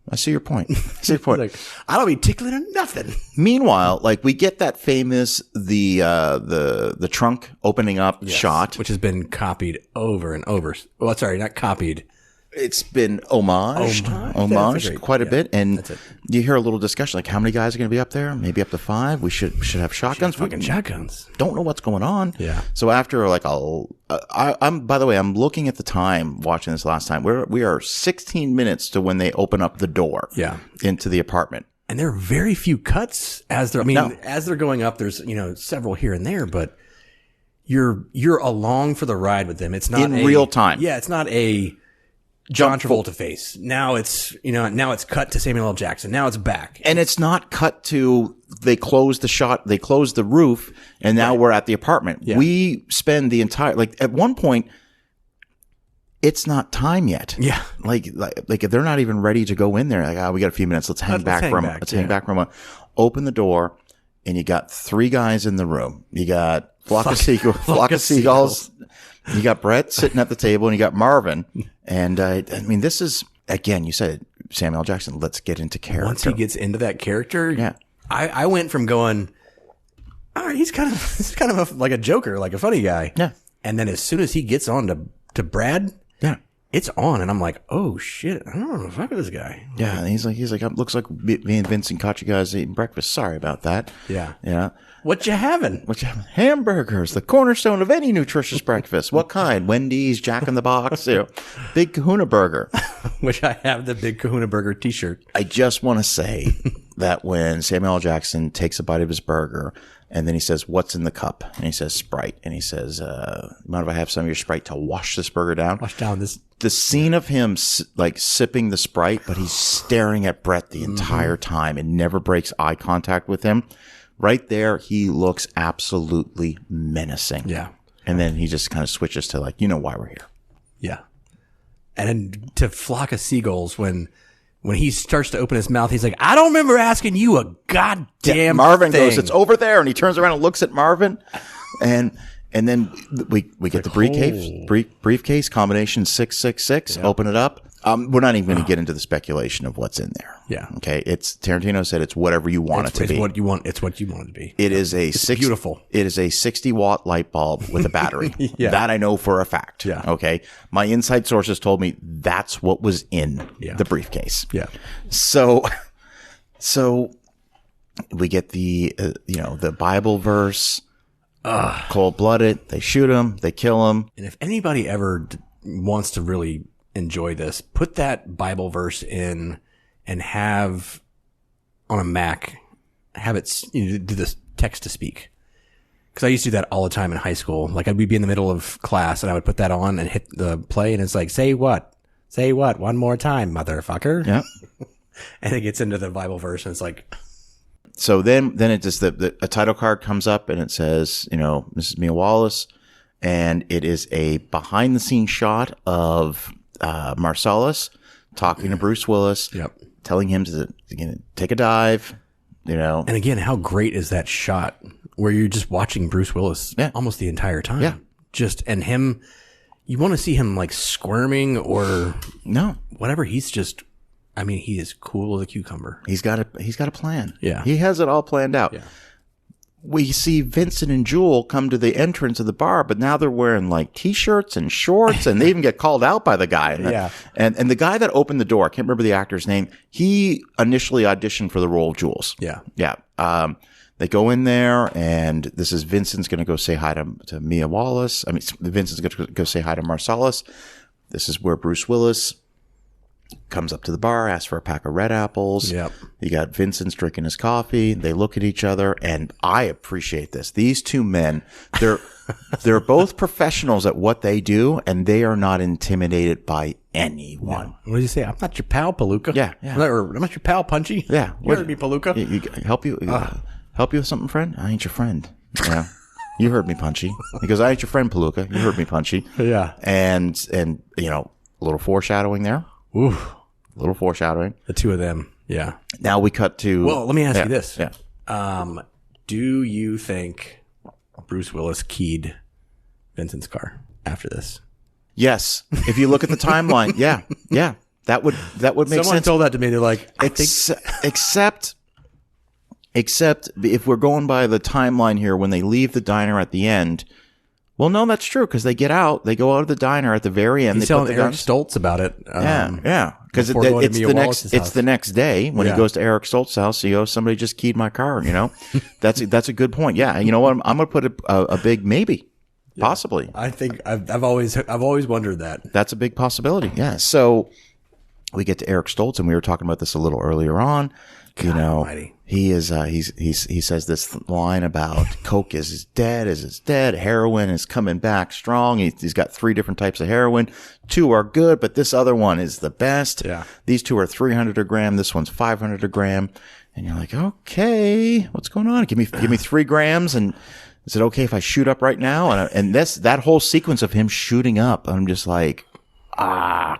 I see your point. Like, I don't be tickling or nothing. Meanwhile, like we get that famous, the trunk opening up shot. Which has been copied over and over. Well, sorry, not copied. It's been homaged quite a bit. And you hear a little discussion, like how many guys are going to be up there? Maybe up to 5. We should have shotguns. Fucking shotguns. Don't know what's going on. Yeah. So after I'm by the way, I'm looking at the time watching this last time. We are 16 minutes to when they open up the door. Yeah. Into the apartment. And there are very few cuts as they're going up. There's, several here and there, but you're along for the ride with them. It's not in real time. Yeah. It's not a John Travolta face. Now it's, cut to Samuel L. Jackson. Now it's back. And it's not cut to, they closed the shot, they closed the roof, and now we're at the apartment. Yeah. We spend the entire, at one point, it's not time yet. Yeah. Like if they're not even ready to go in there, like, we got a few minutes, let's hang back for a moment. Open the door, and you got 3 guys in the room. You got flock of seagulls. You got Brett sitting at the table, and you got Marvin. And this is, again, you said Samuel L. Jackson. Let's get into character. Once he gets into that character, yeah. I went from going, all right, he's kind of like a joker, like a funny guy. Yeah. And then as soon as he gets on to Brad, yeah, it's on, and I'm like, oh shit, I don't know the fuck with this guy. Yeah, and he's like, looks like me and Vincent caught you guys eating breakfast. Sorry about that. Yeah. Yeah. What you having? Hamburgers, the cornerstone of any nutritious breakfast. What kind? Wendy's, Jack in the Box, Big Kahuna Burger. Which I have the Big Kahuna Burger t-shirt. I just want to say that when Samuel L. Jackson takes a bite of his burger, and then he says, what's in the cup? And he says, Sprite. And he says, mind if I have some of your Sprite to wash this burger down? Wash down this. The scene of him sipping the Sprite, but he's staring at Brett the entire time and never breaks eye contact with him. Right there, he looks absolutely menacing. Yeah. And then he just kind of switches to why we're here. Yeah. And then to flock of seagulls, when he starts to open his mouth, he's like, I don't remember asking you a goddamn Marvin thing. goes, it's over there. And he turns around and looks at Marvin. And then we get the briefcase combination 666, open it up. We're not even going to get into the speculation of what's in there. Yeah. Okay. Tarantino said it's whatever you want it to be. What you want. It's what you want it to be. It is beautiful. It is a 60-watt light bulb with a battery. Yeah. That I know for a fact. Yeah. Okay. My inside sources told me that's what was in the briefcase. Yeah. So we get the Bible verse, cold-blooded. They shoot him. They kill him. And if anybody ever wants to really enjoy this, put that Bible verse in and have on a Mac, have it do this text to speak. Because I used to do that all the time in high school. Like I'd be in the middle of class and I would put that on and hit the play, and it's like, say what? Say what? One more time, motherfucker. Yeah. And it gets into the Bible verse, and it's like. So then it just a title card comes up and it says, Mrs. Mia Wallace, and it is a behind the scenes shot of Marcellus talking to Bruce Willis, telling him to take a dive, And again, how great is that shot where you're just watching Bruce Willis almost the entire time? Yeah. And him, you want to see him like squirming or no, whatever. He's just I mean, he is cool as a cucumber. He's got a plan. Yeah. He has it all planned out. Yeah. We see Vincent and Jewel come to the entrance of the bar, but now they're wearing like t-shirts and shorts, and they even get called out by the guy. And the guy that opened the door, I can't remember the actor's name. He initially auditioned for the role of Jules. Yeah. Yeah. They go in there, and this is Vincent's going to go say hi to Mia Wallace. I mean, Vincent's going to go say hi to Marcellus. This is where Bruce Willis comes up to the bar, asks for a pack of red apples. Yep. You got Vincent's drinking his coffee. They look at each other, and I appreciate this. These two men, they're both professionals at what they do, and they are not intimidated by anyone. What did you say? I'm not your pal, Palooka. Yeah. I'm not your pal, Punchy. Yeah. You heard me, Palooka. Help you with something, friend? I ain't your friend. Yeah. You heard me, Punchy. He goes, I ain't your friend, Palooka. You heard me, Punchy. Yeah. And a little foreshadowing there. Ooh. A little foreshadowing. The two of them. Yeah. Now we cut to. Well, let me ask you this. Yeah. Do you think Bruce Willis keyed Vincent's car after this? Yes. If you look at the timeline, yeah. That would make Someone sense. told that to me. They're like, Except if we're going by the timeline here, when they leave the diner at the end. Well, no, that's true, because they get out. They go out of the diner at the very end. he's they put telling the Eric guns. Stoltz about it. Yeah. Because before going to it's Mia the Wallace's next house. the next day when he Yeah. goes to Eric Stoltz's house. He goes, somebody just keyed my car. That's a good point. Yeah, you know what? I'm going to put a big maybe, possibly. I think I've always wondered that. That's a big possibility. Yeah. So we get to Eric Stoltz, and we were talking about this a little earlier on. Almighty. He is he says this line about coke is dead, heroin is coming back strong. He's got 3 different types of heroin. 2 are good, but this other one is the best. Yeah. These 2 are 300 a gram. This one's 500 a gram. And you're like, okay, what's going on? Give me 3 grams. And is it okay if I shoot up right now? And that whole sequence of him shooting up, I'm just like, Oh,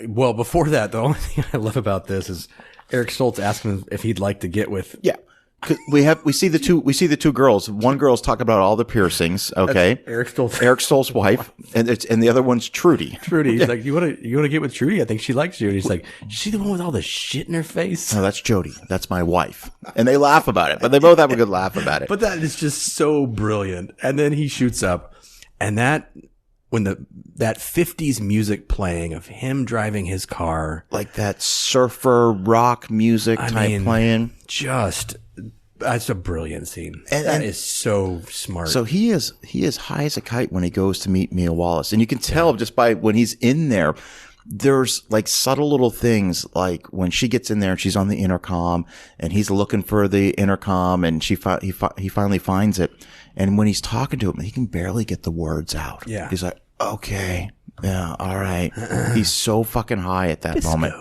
well, before that, the only thing I love about this is Eric Stoltz asking him if he'd like to get with. yeah. 'Cause we see the two girls. One girl's talking about all the piercings. Okay. Eric Stoltz. Eric Stoltz's wife, and the other one's Trudy. Trudy. He's like, you want to get with Trudy? I think she likes you. And he's like, is she the one with all the shit in her face? No, that's Jody. That's my wife. And they laugh about it, but they both have a good laugh about it. But that is just so brilliant. And then he shoots up, and when that 50s music playing of him driving his car, like that surfer rock music playing. That's a brilliant scene. And that is so smart. So he is high as a kite when he goes to meet Mia Wallace. And you can tell just by when he's in there, there's like subtle little things, like when she gets in there and she's on the intercom and he's looking for the intercom, and he finally finds it. And when he's talking to him, he can barely get the words out. Yeah. He's like, okay, yeah, all right. He's so fucking high at that moment.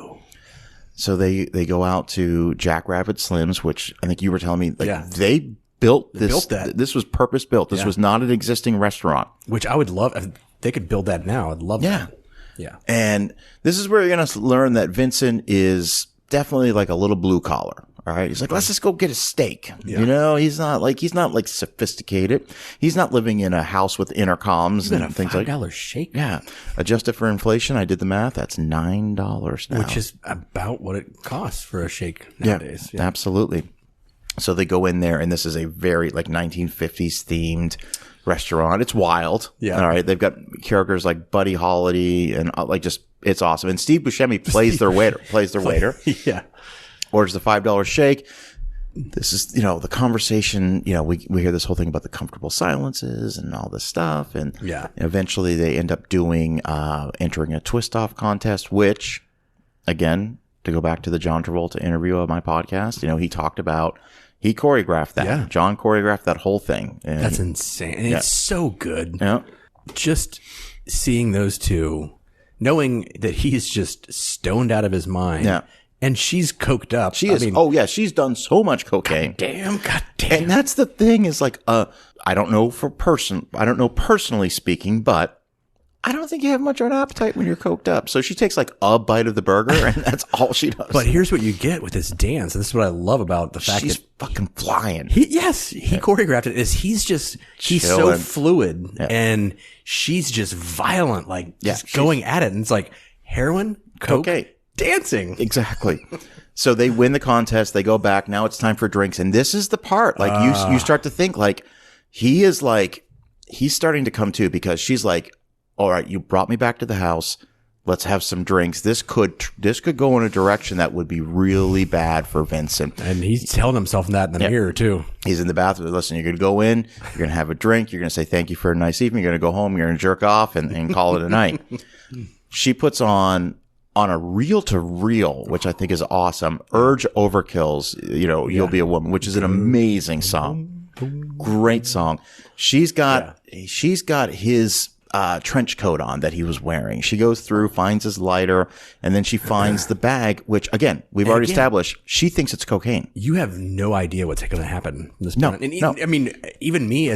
So they go out to Jackrabbit Slim's, which I think you were telling me, they built this. Built that. This was purpose built. This was not an existing restaurant. Which I would love. If they could build that now, I'd love that. Yeah. And this is where you're going to learn that Vincent is definitely like a little blue collar. All right. He's like, let's just go get a steak. Yeah. He's not like sophisticated. He's not living in a house with intercoms and things like that. $5 shake. Yeah. Adjusted for inflation, I did the math. That's $9 now. Which is about what it costs for a shake nowadays. Yeah, absolutely. So they go in there, and this is a very like 1950s themed restaurant. It's wild. Yeah. All right. They've got characters like Buddy Holly and it's awesome. And Steve Buscemi plays their waiter. Yeah. Orders the $5 shake. This is, the conversation, we hear this whole thing about the comfortable silences and all this stuff. And eventually they end up entering a twist off contest, which again, to go back to the John Travolta interview of my podcast, he choreographed that. Yeah. John choreographed that whole thing. And That's insane. And it's so good. Yeah. Just seeing those two, knowing that he's just stoned out of his mind. Yeah. And she's coked up. She is. She's done so much cocaine. God damn. And that's the thing is like, I don't know personally speaking, but I don't think you have much of an appetite when you're coked up. So she takes like a bite of the burger, and that's all she does. But here's what you get with this dance. And this is what I love about the fact she's that fucking flying. he choreographed it. He's so Chilling. fluid, and she's just violent, like just going at it. And it's like heroin, coke, Okay. dancing. Exactly. So they win the contest. They go back. Now it's time for drinks. And this is the part, like you start to think like he's starting to come to, because she's like, all right, you brought me back to the house. Let's have some drinks. This could go in a direction that would be really bad for Vincent. And he's telling himself that in the mirror too. He's in the bathroom. Listen, you're going to go in. You're going to have a drink. You're going to say thank you for a nice evening. You're going to go home. You're going to jerk off and call it a night. She puts on a reel-to-reel, which I think is awesome. Urge Overkill's, You'll Be a Woman, which is an amazing song. Great song. She's got his trench coat on that he was wearing. She goes through, finds his lighter, and then she finds the bag, which again, we've already established, she thinks it's cocaine. You have no idea what's going to happen from this No, point. And no. I mean, even me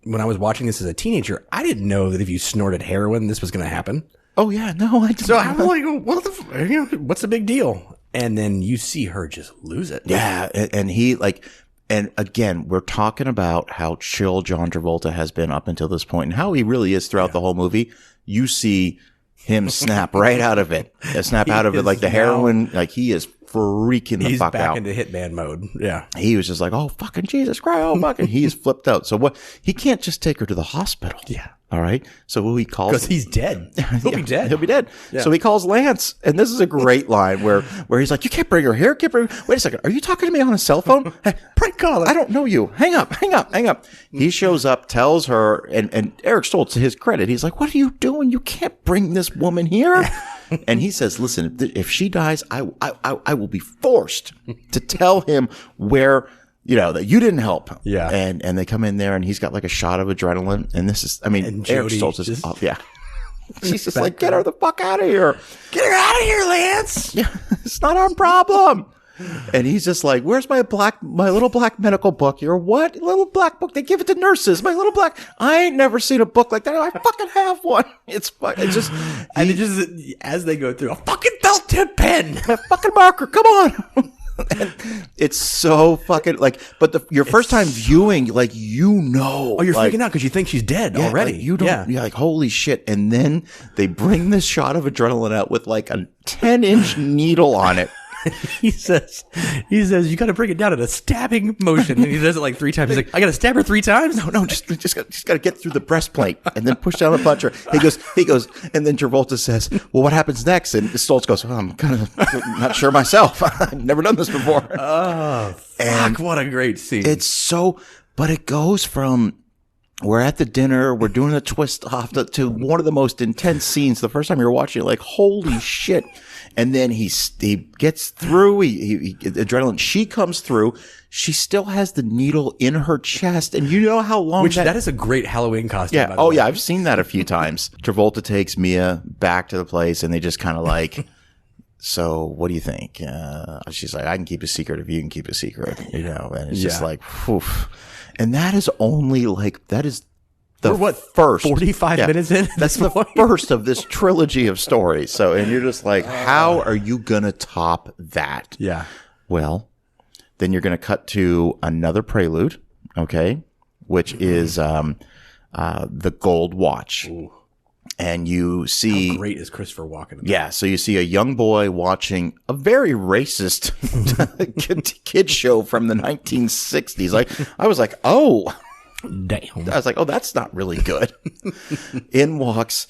when I was watching this as a teenager, I didn't know that if you snorted heroin, this was going to happen. Oh yeah, no, I didn't. So I'm like, what's the big deal? And then you see her just lose it. Yeah, and again, we're talking about how chill John Travolta has been up until this point, and how he really is throughout the whole movie. You see him snap right out of it, like the heroin, like he is freaking the fuck out. He's back into hitman mode. Yeah, he was just like, oh fucking Jesus Christ, oh fucking, he is flipped out. So what? He can't just take her to the hospital. Yeah. All right. So who he calls? Because he's dead. He'll be dead. He'll be dead. Yeah. So he calls Lance, and this is a great line where he's like, "You can't bring her here. Wait a second. Are you talking to me on a cell phone? Hey, prank caller. I don't know you. Hang up. He shows up, tells her, and Eric Stoltz, to his credit, he's like, "What are you doing? You can't bring this woman here." And he says, "Listen, if she dies, I will be forced to tell him where." That you didn't help. Yeah. And they come in there, and he's got like a shot of adrenaline. And this is, Eric Stoltz is off. Yeah. She's just like, get her the fuck out of here. Get her out of here, Lance. Yeah. It's not our problem. And he's just like, where's my little black medical book? Your what? Little black book? They give it to nurses. My little black. I ain't never seen a book like that. I fucking have one. It's just, and it just, as they go through, a fucking felt tip pen. A fucking marker. Come on. And it's so fucking but your first time viewing, oh, you're freaking out because you think she's dead already. You don't, you're like, holy shit. And then they bring this shot of adrenaline out with like a 10-inch needle on it. He says, you got to bring it down in a stabbing motion. And he does it like 3 times. He's like, I got to stab her 3 times? No, just got to get through the breastplate and then push down the puncher. He goes, and then Travolta says, well, what happens next? And Stoltz goes, I'm kind of not sure myself. I've never done this before. Oh, fuck, what a great scene. But it goes from, we're at the dinner, we're doing a twist off to one of the most intense scenes. The first time you're watching it, like, holy shit. And then he gets through. He adrenaline. She comes through. She still has the needle in her chest, and you know how long. That is a great Halloween costume. Yeah. By the way. Yeah. I've seen that a few times. Travolta takes Mia back to the place, and they just kind of like, so what do you think? She's like, I can keep a secret if you can keep a secret, And it's just like, whew. And that is only the first 45 minutes in. That's the first of this trilogy of stories. So, and you're just like, how are you gonna top that? Yeah. Well, then you're gonna cut to another prelude, okay, which is the Gold Watch. Ooh. And you see, how great is Christopher Walken? Yeah, so you see a young boy watching a very racist kid show from the 1960s. Like, I was like, oh. Damn. I was like, oh, that's not really good. In walks,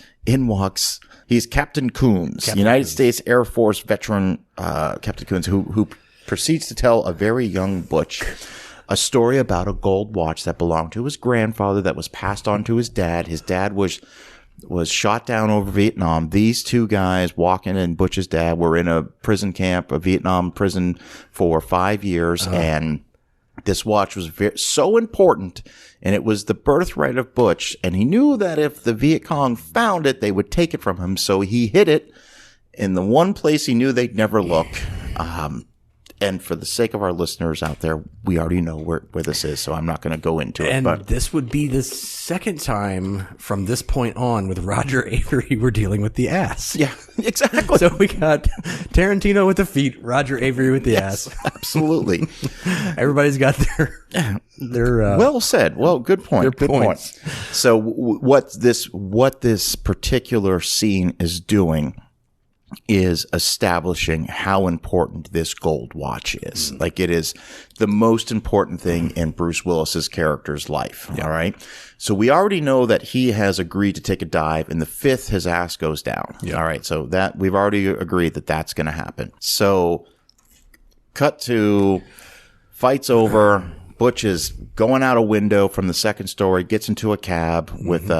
he's Captain Coons, United States Air Force veteran, Captain Coons, who proceeds to tell a very young Butch a story about a gold watch that belonged to his grandfather that was passed on to his dad. His dad was shot down over Vietnam. These two guys, Walken and Butch's dad, were in a prison camp, a Vietnam prison for 5 years, and this watch was so important, and it was the birthright of Butch, and he knew that if the Viet Cong found it, they would take it from him, so he hid it in the one place he knew they'd never look. And for the sake of our listeners out there, we already know where this is, so I'm not going to go into it. And but this would be the second time from this point on with Roger Avery we're dealing with the ass. Yeah, exactly. So we got Tarantino with the feet, Roger Avery with the ass. Absolutely. Everybody's got their well said. Well, good point. Good points. point. So what this particular scene is doing is establishing how important this gold watch is. Like, it is the most important thing in Bruce Willis's character's life. All right. So we already know that he has agreed to take a dive, and the 5th, his ass goes down. All right. So that we've already agreed that that's going to happen. So cut to fight's over. Butch is going out a window from the 2nd story, gets into a cab with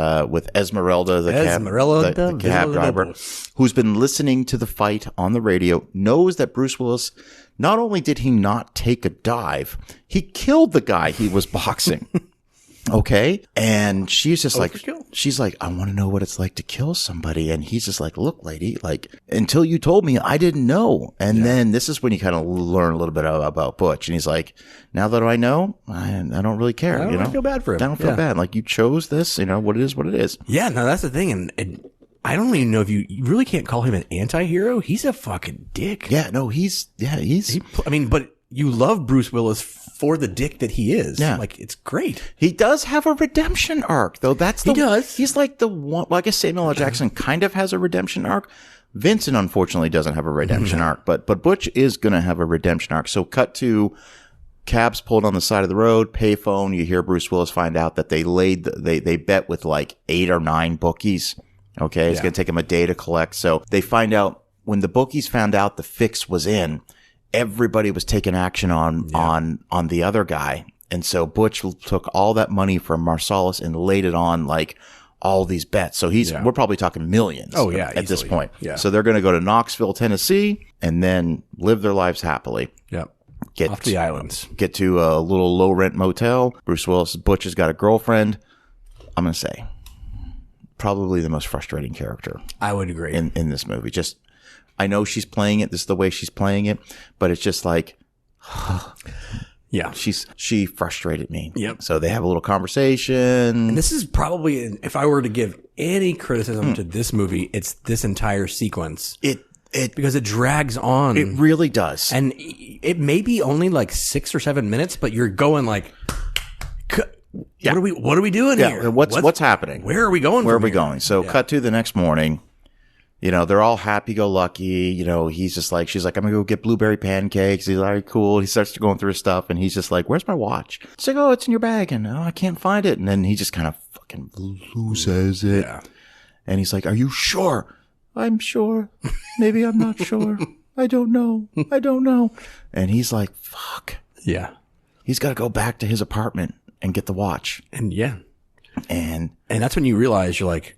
Esmeralda, the cab driver, who's been listening to the fight on the radio, knows that Bruce Willis, not only did he not take a dive, he killed the guy he was boxing. Okay. And she's just like, I want to know what it's like to kill somebody. And he's just like, look, lady, like, until you told me, I didn't know. And then this is when you kind of learn a little bit about Butch. And he's like, now that I know, I don't really care. I don't feel bad for him. I don't feel bad. Like, you chose this, what it is, what it is. Yeah, no, that's the thing. And I don't even know if you really can't call him an anti-hero. He's a fucking dick. Yeah, no, but you love Bruce Willis for the dick that he is. Yeah. Like, it's great. He does have a redemption arc, though. He does. He's like the one. Well, I guess Samuel L. Jackson kind of has a redemption arc. Vincent, unfortunately, doesn't have a redemption arc, but Butch is going to have a redemption arc. So cut to cabs pulled on the side of the road, payphone. You hear Bruce Willis find out that they bet with like 8 or 9 bookies. Okay. It's going to take them a day to collect. So they find out when the bookies found out the fix was in, everybody was taking action on the other guy. And so Butch took all that money from Marsalis and laid it on like all these bets. So we're probably talking millions at this point. Yeah. So they're going to go to Knoxville, Tennessee, and then live their lives happily. Yep. Off the islands. Get to a little low rent motel. Bruce Willis, Butch has got a girlfriend. I'm going to say probably the most frustrating character. I would agree. In this movie. I know she's playing it. This is the way she's playing it, but it's just like, yeah, she frustrated me. Yep. So they have a little conversation. And this is probably, if I were to give any criticism to this movie, it's this entire sequence. Because it drags on. It really does. And it may be only like 6 or 7 minutes, but you're going like, what are we doing here? What's happening? Where are we going? Where are we going? So cut to the next morning. They're all happy-go-lucky. He's just like, she's like, I'm going to go get blueberry pancakes. He's like, cool. He starts going through his stuff, and he's just like, where's my watch? She's like, oh, it's in your bag. And, I can't find it. And then he just kind of fucking loses it. Yeah. And he's like, are you sure? I'm sure. Maybe I'm not sure. I don't know. And he's like, fuck. Yeah. He's got to go back to his apartment and get the watch. And yeah. And that's when you realize you're like,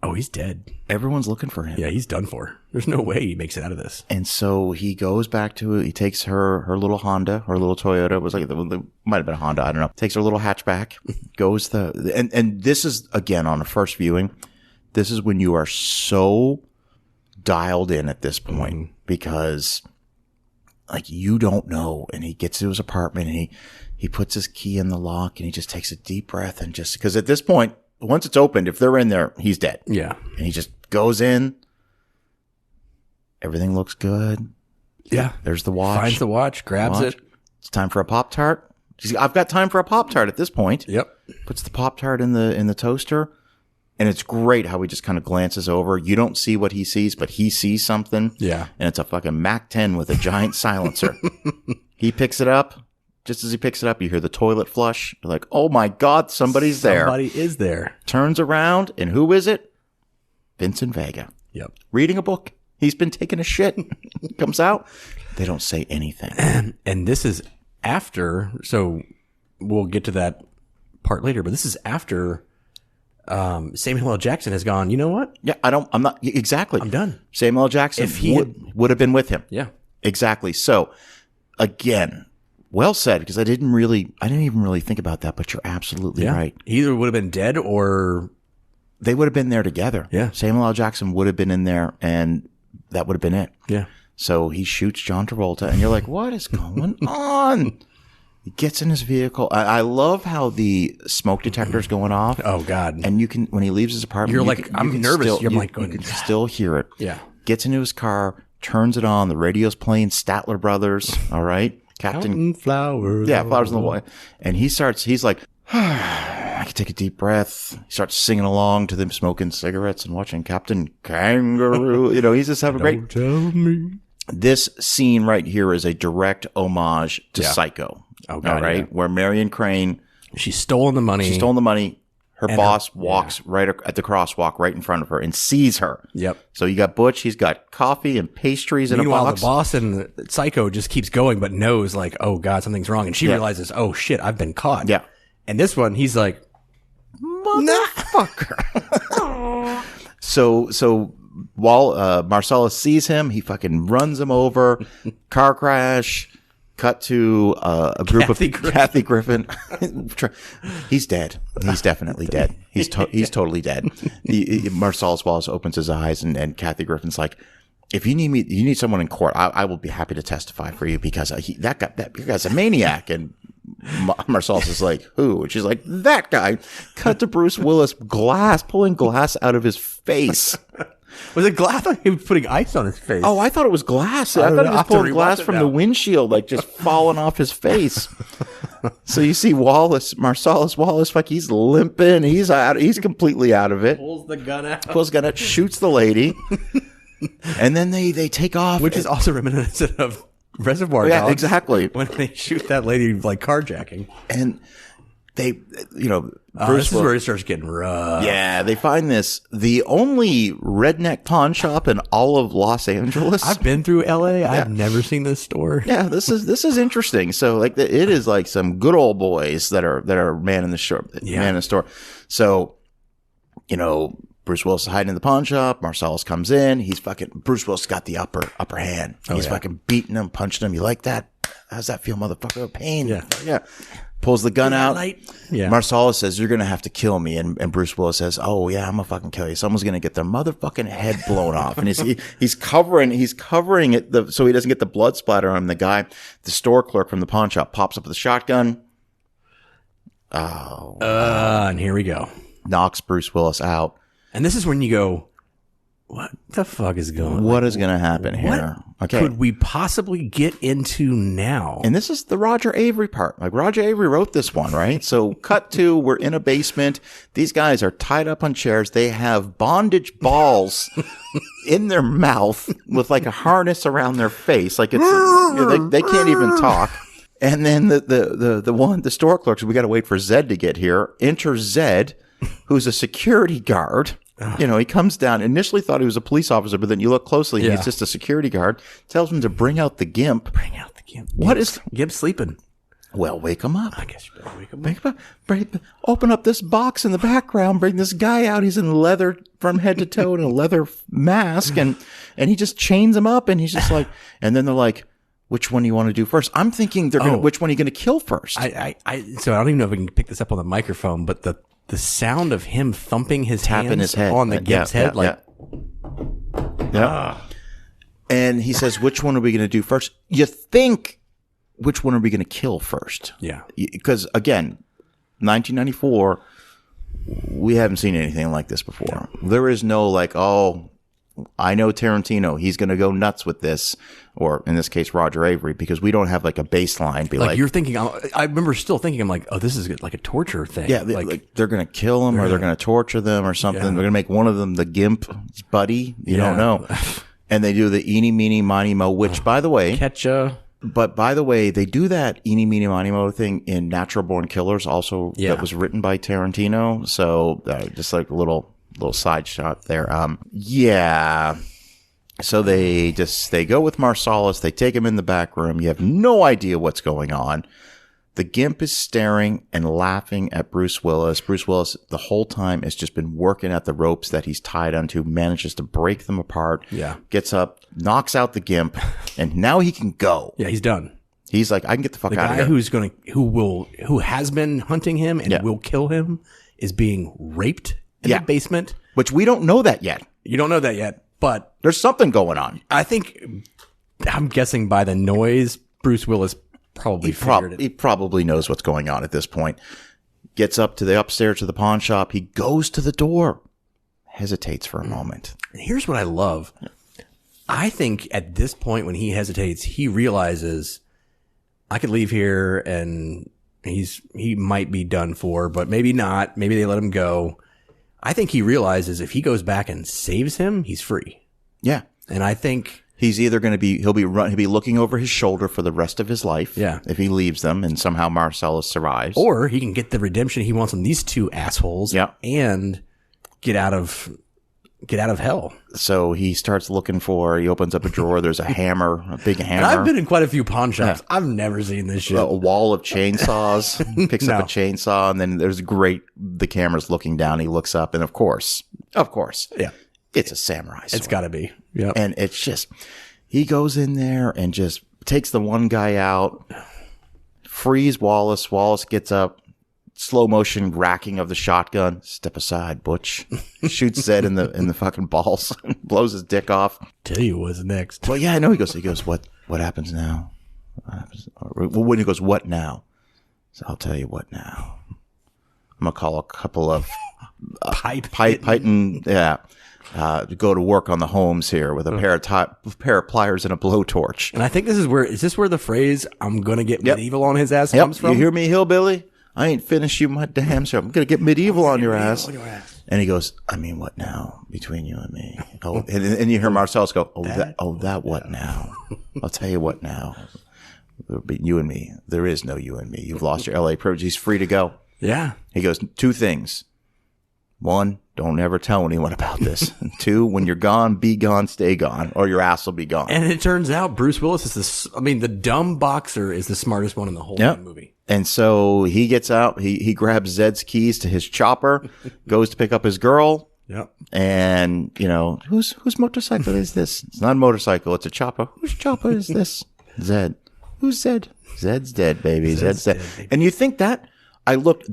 oh, he's dead. Everyone's looking for him. Yeah, he's done for. There's no way he makes it out of this. And so he goes back to it. He takes her little Honda, her little Toyota. It was like, it might have been a Honda. I don't know. Takes her little hatchback. And this is, again, on the first viewing, this is when you are so dialed in at this point because, like, you don't know. And he gets to his apartment and he puts his key in the lock and he just takes a deep breath and just, because at this point, once it's opened, if they're in there, he's dead. Yeah. And he just goes in. Everything looks good. Yeah. There's the watch. Finds the watch, grabs it. It's time for a Pop-Tart. I've got time for a Pop-Tart at this point. Yep. Puts the Pop-Tart in the toaster. And it's great how he just kind of glances over. You don't see what he sees, but he sees something. Yeah. And it's a fucking Mac 10 with a giant silencer. He picks it up. Just as he picks it up, you hear the toilet flush. You're like, oh my God, somebody's there. Somebody is there. Turns around, and who is it? Vincent Vega. Yep. Reading a book. He's been taking a shit. Comes out. They don't say anything. And this is after, so we'll get to that part later, but this is after Samuel L. Jackson has gone, you know what? Yeah, I'm not, exactly. I'm done. Samuel L. Jackson would have been with him. Yeah. Exactly. So, again, well said, because I didn't even really think about that, but you're absolutely right. He either would have been dead or they would have been there together. Yeah. Samuel L. Jackson would have been in there, and that would have been it. Yeah. So he shoots John Travolta, and you're like, what is going on? He gets in his vehicle. I love how the smoke detector's going off. Oh, God. And you can, when he leaves his apartment, you're like, I'm nervous. You can still hear it. Yeah. Gets into his car, turns it on. The radio's playing Statler Brothers. All right. Captain Flowers. Yeah, Flowers in the Wall. And he's like, I can take a deep breath. He starts singing along to them, smoking cigarettes and watching Captain Kangaroo. He's just having a great. Tell me. This scene right here is a direct homage to Psycho. Oh, God, all right, where Marion Crane, she's stolen the money. Her boss walks right at the crosswalk right in front of her and sees her. Yep. So you got Butch. He's got coffee and pastries in a Meanwhile, box. the boss and the Psycho just keeps going, but knows like, oh God, something's wrong, and she realizes, oh shit, I've been caught. Yeah. And this one, he's like, motherfucker. So while Marcellus sees him, he fucking runs him over. Car crash. Cut to a group Kathy Griffin. He's dead. He's definitely dead. He's totally dead. Marcellus Wallace opens his eyes, and Kathy Griffin's like, "If you need me, you need someone in court. I will be happy to testify for you because that guy's a maniac." And Marcellus is like, "Who?" And she's like, "That guy." Cut to Bruce Willis, pulling glass out of his face. Was it glass? I thought he was putting ice on his face. Oh, I thought it was glass. I thought he was pulling glass from the windshield, like just falling off his face. So you see Marcellus Wallace, like he's limping. He's out. He's completely out of it. Pulls the gun out. Shoots the lady. And then they take off. Which is also reminiscent of Reservoir Dogs. Yeah, exactly. When they shoot that lady like carjacking. And they, this is where it starts getting rough. Yeah, they find the only redneck pawn shop in all of Los Angeles. I've been through LA. Yeah. I've never seen this store. Yeah, this is interesting. So like it is like some good old boys that are man in the store. Man in the store. So, Bruce Willis is hiding in the pawn shop. Marcellus comes in. Bruce Willis got the upper hand. He's fucking beating him, punching him. You like that? How's that feel, motherfucker? Pain. Yeah. Pulls the gun out. Yeah. Marcellus says, "You're going to have to kill me." And Bruce Willis says, "Oh, yeah, I'm going to fucking kill you. Someone's going to get their motherfucking head blown off." And he's covering it so he doesn't get the blood splatter on him. The store clerk from the pawn shop pops up with a shotgun. Oh. And here we go. Knocks Bruce Willis out. And this is when you go, what the fuck is going on? What is going to happen here? Okay. Could we possibly get into now? And this is the Roger Avery part. Like Roger Avery wrote this one, right? So cut to, we're in a basement. These guys are tied up on chairs. They have bondage balls in their mouth with like a harness around their face. Like they can't even talk. And then the store clerks, we got to wait for Zed to get here. Enter Zed, who's a security guard. He comes down. Initially thought he was a police officer, but then you look closely, he's just a security guard. Tells him to bring out the GIMP. What is GIMP sleeping? Well, wake him up. I guess you better wake him up. Open up this box in the background. Bring this guy out. He's in leather from head to toe in a leather mask, and he just chains him up. And he's just like, and then they're like, "Which one do you want to do first?" I'm thinking which one are you going to kill first? So I don't even know if we can pick this up on the microphone, but the sound of him thumping his hands on the GIMP's head, and he says, "Which one are we going to do first?" You think, which one are we going to kill first? Yeah, because again, 1994, we haven't seen anything like this before. There is no like, oh, I know Tarantino, he's going to go nuts with this, or in this case, Roger Avery, because we don't have like a baseline. Like you're thinking, I remember still thinking, I'm like, oh, this is like a torture thing. Yeah, like they're going to kill him, or they're going to torture them, or something. They're going to make one of them the GIMP's buddy. You don't know. And they do the eeny, meeny, miny, mo, which, by the way, But by the way, they do that eeny, meeny, miny, mo thing in Natural Born Killers, also that was written by Tarantino. So just like a little side shot there. So they go with Marcellus. They take him in the back room. You have no idea what's going on. The GIMP is staring and laughing at Bruce Willis. Bruce Willis the whole time has just been working at the ropes that he's tied onto, manages to break them apart. Yeah. Gets up, knocks out the GIMP, and now he can go. Yeah, he's done. He's like, I can get the fuck out of here. The guy who has been hunting him and will kill him is being raped in the basement. Which we don't know that yet. You don't know that yet, but there's something going on. I'm guessing by the noise, Bruce Willis probably figured it. He probably knows what's going on at this point. Gets up to the upstairs to the pawn shop. He goes to the door, hesitates for a moment. Here's what I love. I think at this point when he hesitates, he realizes I could leave here and He might be done for, but maybe not. Maybe they let him go. I think he realizes if he goes back and saves him, he's free. Yeah. And I think he's either going to be, he'll be looking over his shoulder for the rest of his life. Yeah. If he leaves them and somehow Marcellus survives. or he can get the redemption he wants from these two assholes. Yeah. And get out of hell. So he starts looking he opens up a drawer. There's a hammer, a big hammer. And I've been in quite a few pawn shops. I've never seen this shit. A wall of chainsaws, picks up No. a chainsaw, and then the camera's looking down. He looks up, and of course, Yeah. it's a samurai sword. It's got to be. Yep. And it's just, he goes in there and just takes the one guy out, frees Wallace. Wallace gets up, slow motion racking of the shotgun. Step aside, Butch. Shoots Zed in the fucking balls, blows his dick off. Tell you what's next. Well, yeah, I know. He goes, what happens now? What happens? Well, when he goes, what now? So I'll tell you what now. I'm gonna call a couple of Python, to go to work on the homes here with a pair of pliers and a blowtorch. And I think is this where the phrase "I'm gonna get medieval on his ass" comes from? You hear me, hillbilly? I ain't finished you my damn show. I'm gonna get medieval on your ass. And he goes, I mean, what now? Between you and me. Oh, and you hear Marcellus go, that what now? I'll tell you what now. It'll be you and me. There is no you and me. You've lost your LA privilege. He's free to go. Yeah. He goes, 2 things. 1, don't ever tell anyone about this. 2, when you're gone, be gone, stay gone, or your ass will be gone. And it turns out Bruce Willis is the dumb boxer is the smartest one in the whole movie. And so he gets out, he grabs Zed's keys to his chopper, goes to pick up his girl. Yep. And, whose motorcycle is this? It's not a motorcycle, it's a chopper. Whose chopper is this? Zed. Who's Zed? Zed's dead, baby. Zed's dead. And you think that? I looked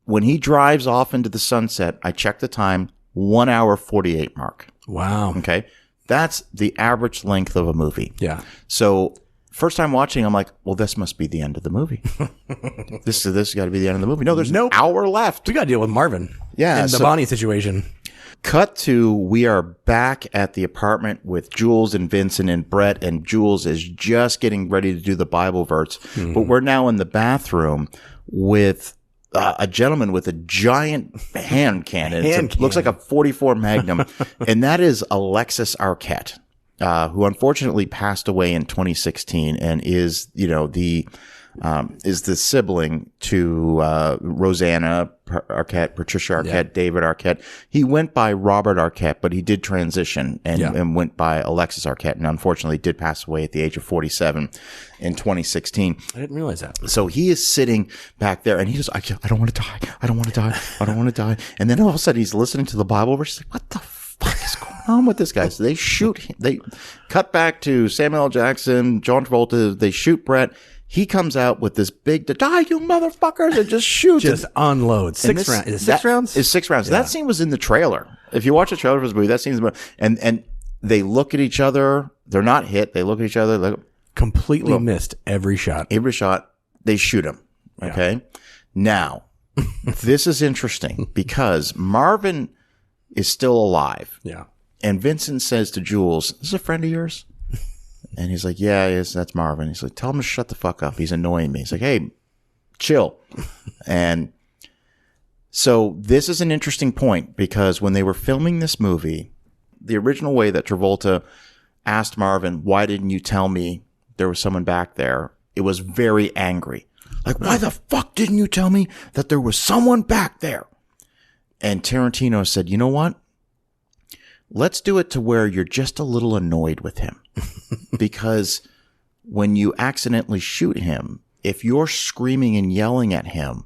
when he drives off into the sunset, I checked the time, 1 hour 48 mark. Wow. Okay. That's the average length of a movie. Yeah. So first time watching, I'm like, well, this must be the end of the movie. This has got to be the end of the movie. No, there's an hour left. We got to deal with Marvin. Yeah. And the Bonnie situation. Cut to, we are back at the apartment with Jules and Vincent and Brett, and Jules is just getting ready to do the Bible verse. But we're now in the bathroom with a gentleman with a giant hand cannon. Looks like a 44 Magnum. And that is Alexis Arquette, who unfortunately passed away in 2016 and is, is the sibling to Rosanna Arquette, Patricia Arquette, David Arquette. He went by Robert Arquette, but he did transition and went by Alexis Arquette, and unfortunately did pass away at the age of 47 in 2016. I didn't realize that. So he is sitting back there, and he goes, I don't want to die. I don't want to die. I don't want to die. And then all of a sudden he's listening to the Bible verse. He's like, what the fuck is going on with this guy? So they shoot him. They cut back to Samuel L. Jackson, John Travolta. They shoot Brett. He comes out with this big, die, you motherfuckers, and just shoots. Just unloads. 6 rounds. Is it 6 rounds? It's 6 rounds. Yeah. That scene was in the trailer. If you watch the trailer for this movie, that scene's and they look at each other. They're not hit. They look at each other. Completely missed every shot. Every shot. They shoot him. Okay. Yeah. Now, this is interesting because Marvin is still alive. Yeah. And Vincent says to Jules, "Is this a friend of yours?" And he's like, "Yeah, yes, that's Marvin." He's like, "Tell him to shut the fuck up. He's annoying me." He's like, "Hey, chill." And so this is an interesting point because when they were filming this movie, the original way that Travolta asked Marvin, "Why didn't you tell me there was someone back there?" It was very angry. Like, "Why the fuck didn't you tell me that there was someone back there?" And Tarantino said, "You know what? Let's do it to where you're just a little annoyed with him." Because when you accidentally shoot him, if you're screaming and yelling at him,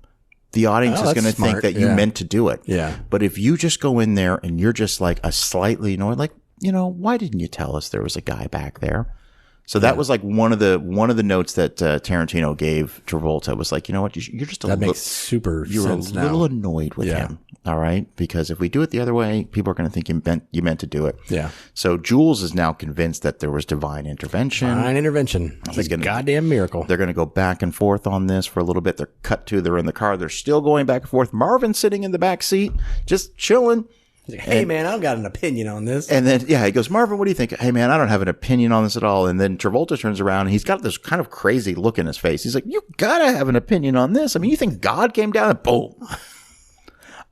the audience is going to think that you meant to do it. Yeah. But if you just go in there and you're just like a slightly annoyed, like, why didn't you tell us there was a guy back there? So that was like one of the notes that Tarantino gave Travolta was like, you know what, you're just a little, makes super sense now. You're a little annoyed with him, all right? Because if we do it the other way, people are going to think you meant to do it. Yeah. So Jules is now convinced that there was divine intervention. It's a goddamn miracle. They're going to go back and forth on this for a little bit. They're in the car. They're still going back and forth. Marvin's sitting in the back seat, just chilling. He's like, hey, man, I've got an opinion on this. And then, he goes, Marvin, what do you think? Hey, man, I don't have an opinion on this at all. And then Travolta turns around and he's got this kind of crazy look in his face. He's like, you gotta have an opinion on this. I mean, you think God came down and boom.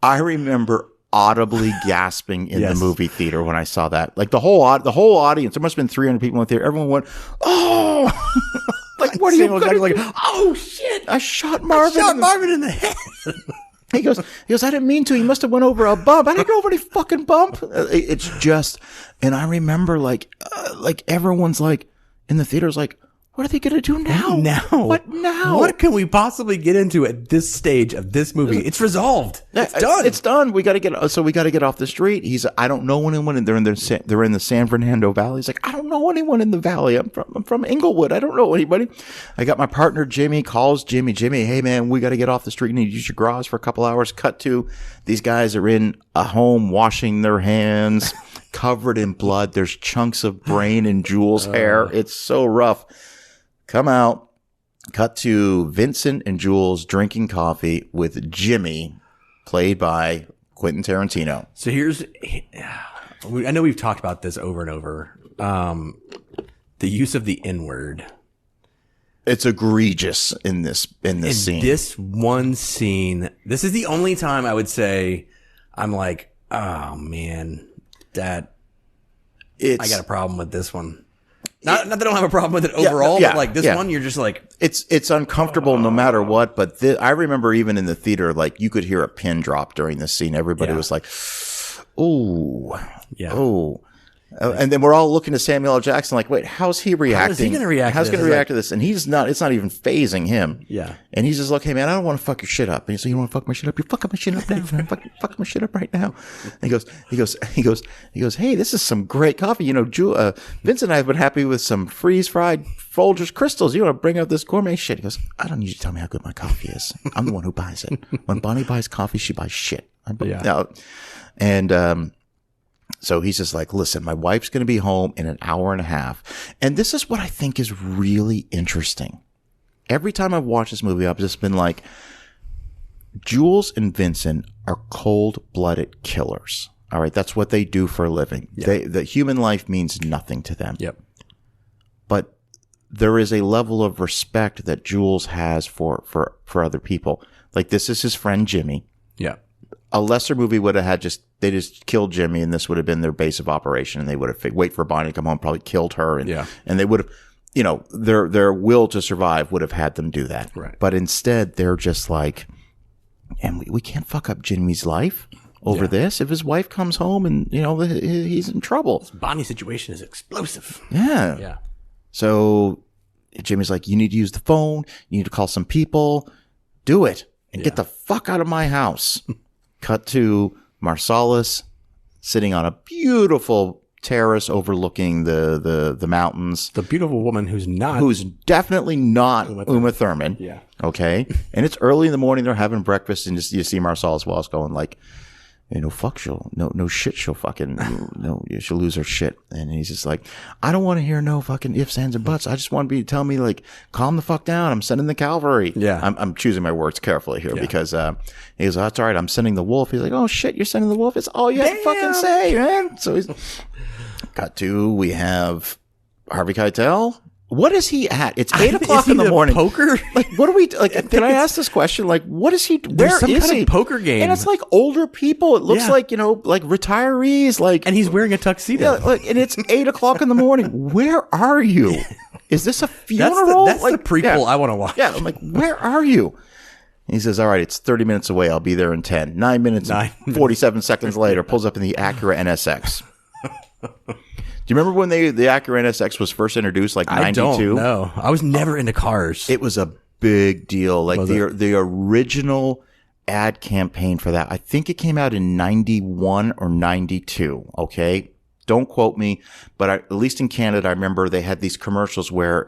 I remember audibly gasping in the movie theater when I saw that. Like the whole audience, there must have been 300 people in the theater. Everyone went, oh, like, what are you going like, oh shit. I shot Marvin. In the head. He goes, I didn't mean to. He must have went over a bump. I didn't go over any fucking bump. It's just, and I remember like everyone's like in the theaters, like, what are they going to do now? What now? What can we possibly get into at this stage of this movie? It's resolved. It's done. It's done. We got to get off the street. I don't know anyone. They're in the San Fernando Valley. He's like, I don't know anyone in the valley. I'm from Inglewood. I don't know anybody. I got my partner Jimmy. Calls Jimmy. Hey man, we got to get off the street. You need to use your garage for a couple hours. Cut to these guys are in a home washing their hands, covered in blood. There's chunks of brain in Jules' hair. It's so rough. Come out, cut to Vincent and Jules drinking coffee with Jimmy, played by Quentin Tarantino. So I know we've talked about this over and over. The use of the N-word. It's egregious in this scene. This one scene, this is the only time I would say I'm like, oh man, I got a problem with this one. Not that I don't have a problem with it overall, but like this one, you're just like... It's uncomfortable no matter what, but I remember even in the theater, like you could hear a pin drop during this scene. Everybody was like, ooh, oh. And then we're all looking at Samuel L. Jackson like, wait, how's he reacting? How's he going to react to this? And it's not even phasing him. Yeah. And he's just like, hey man, I don't want to fuck your shit up. And he's like, you want to fuck my shit up? You're fucking my shit up now. fuck my shit up right now. And he goes, hey, this is some great coffee. You know, Vince and I have been happy with some freeze-fried Folgers crystals. You want to bring out this gourmet shit? He goes, I don't need you to tell me how good my coffee is. I'm the one who buys it. When Bonnie buys coffee, she buys shit. So he's just like, listen, my wife's going to be home in an hour and a half. And this is what I think is really interesting. Every time I've watched this movie, I've just been like, Jules and Vincent are cold-blooded killers. All right. That's what they do for a living. Yep. The human life means nothing to them. Yep. But there is a level of respect that Jules has for other people. Like this is his friend, Jimmy. Yeah. A lesser movie would have had they just killed Jimmy and this would have been their base of operation and they would have wait for Bonnie to come home, probably killed her. And they would have, you know, their will to survive would have had them do that. Right. But instead they're just like, and we can't fuck up Jimmy's life over this. If his wife comes home and, you know, he's in trouble. This Bonnie situation is explosive. Yeah. Yeah. So Jimmy's like, you need to use the phone. You need to call some people. Do it and get the fuck out of my house. Cut to Marsalis sitting on a beautiful terrace overlooking the mountains. The beautiful woman who's definitely not Uma Thurman. Yeah. Okay. And it's early in the morning. They're having breakfast, and you see Marsalis Wallace going like, you know, fuck, she'll fucking, she'll lose her shit. And he's just like, I don't want to hear no fucking ifs, ands, and buts. I just want to tell me like, calm the fuck down. I'm sending the cavalry. Yeah. I'm choosing my words carefully here because, he goes, that's all right. I'm sending the wolf. He's like, oh shit, you're sending the wolf. It's all you have to fucking say, man. So we have Harvey Keitel. What is he at? It's 8 o'clock in the morning. Poker? Like, what are we, like, can I ask this question? Like, what is he, where some is kind he? Of poker game. And it's like older people. It looks like, you know, like retirees, like. And he's wearing a tuxedo. Yeah, like, and it's 8 o'clock in the morning. Where are you? Is this a funeral? That's the prequel I want to watch. Yeah. I'm like, where are you? And he says, all right, it's 30 minutes away. I'll be there in 10. 9 minutes, 47 seconds later, pulls up in the Acura NSX. Do you remember when the Acura NSX was first introduced, like 92? I don't know. I was never into cars. It was a big deal. Like the original ad campaign for that, I think it came out in 91 or 92. Okay. Don't quote me, but at least in Canada, I remember they had these commercials where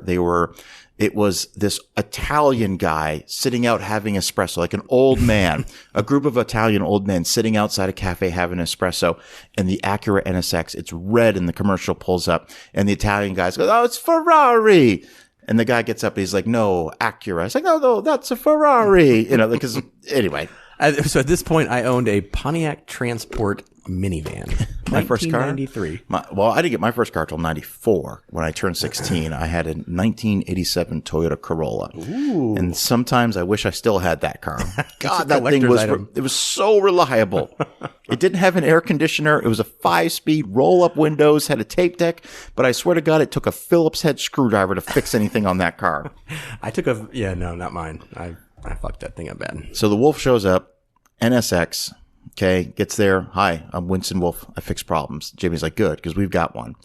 it was this Italian guy sitting out having espresso, like an old man, a group of Italian old men sitting outside a cafe having espresso, and the Acura NSX, it's red, and the commercial pulls up, and the Italian guy goes, oh, it's Ferrari. And the guy gets up, and he's like, no, Acura. It's like, no, that's a Ferrari. You know, because anyway. So at this point, I owned a Pontiac Transport minivan. My first car? 1993. Well, I didn't get my first car till 94. When I turned 16, I had a 1987 Toyota Corolla. Ooh. And sometimes I wish I still had that car. God, that thing collector's was, item. it was so reliable. It didn't have an air conditioner. It was a 5-speed roll-up windows, had a tape deck, but I swear to God, it took a Phillips head screwdriver to fix anything on that car. No, not mine. I fucked that thing up bad. So the Wolf shows up, NSX, okay, gets there. Hi, I'm Winston Wolf. I fix problems. Jimmy's like, good, because we've got one.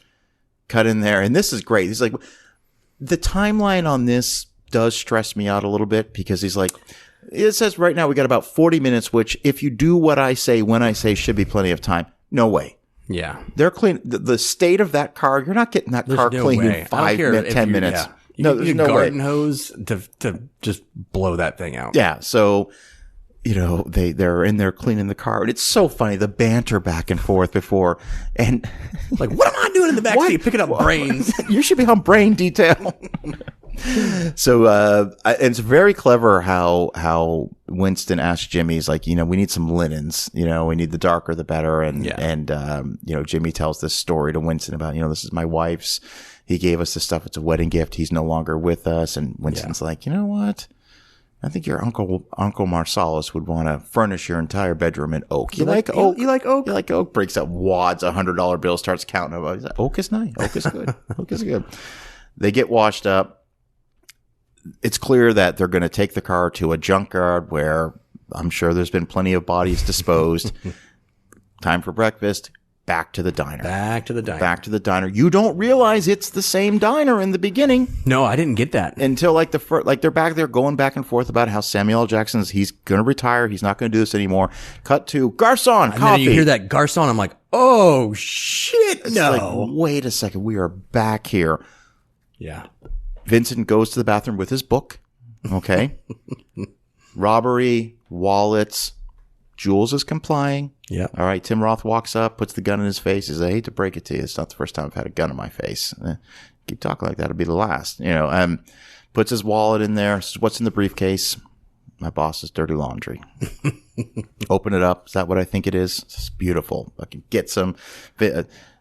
Cut in there. And this is great. He's like, the timeline on this does stress me out a little bit because he's like, it says right now we got about 40 minutes, which if you do what I say, when I say, should be plenty of time. No way. Yeah. They're clean. The state of that car, you're not getting that car no clean way. in 5 minutes, 10 minutes. Yeah. No, You there's need no a way. garden hose to just blow that thing out. Yeah. So, you know, they're in there cleaning the car. And it's so funny, the banter back and forth before. And Like, what am I doing in the back seat picking up brains? you should be on brain detail. So, it's very clever how Winston asked Jimmy, he's like, you know, we need some linens, you know, we need the darker, the better. And, you know, Jimmy tells this story to Winston about, you know, this is my wife's. He gave us this stuff. It's a wedding gift. He's no longer with us. And Winston's like, you know what? I think your Uncle Marsalis would want to furnish your entire bedroom in oak. You like oak? You like oak? You like oak? Breaks out wads, $100 bills, starts counting them. He's like, oak is nice. Oak is good. Oak is good. They get washed up. It's clear that they're going to take the car to a junkyard where I'm sure there's been plenty of bodies disposed. Time for breakfast. Back to the diner. Back to the diner. Back to the diner. You don't realize it's the same diner in the beginning No, I didn't get that. until like they're back there going back and forth about how Samuel L. Jackson's he's going to retire. He's not going to do this anymore. Cut to Garcon, And coffee. then you hear that Garcon, I'm like, oh shit, It's no. like, wait a second. We are back here. Yeah. Vincent goes to the bathroom with his book. Okay. Robbery, wallets. Jules is complying. Yeah. All right. Tim Roth walks up, puts the gun in his face. He says, I hate to break it to you. It's not the first time I've had a gun in my face. Keep talking like that. It'll be the last. You know, puts his wallet in there. Says, what's in the briefcase? My boss's dirty laundry. Open it up. Is that what I think it is? It's beautiful. Fucking gets him.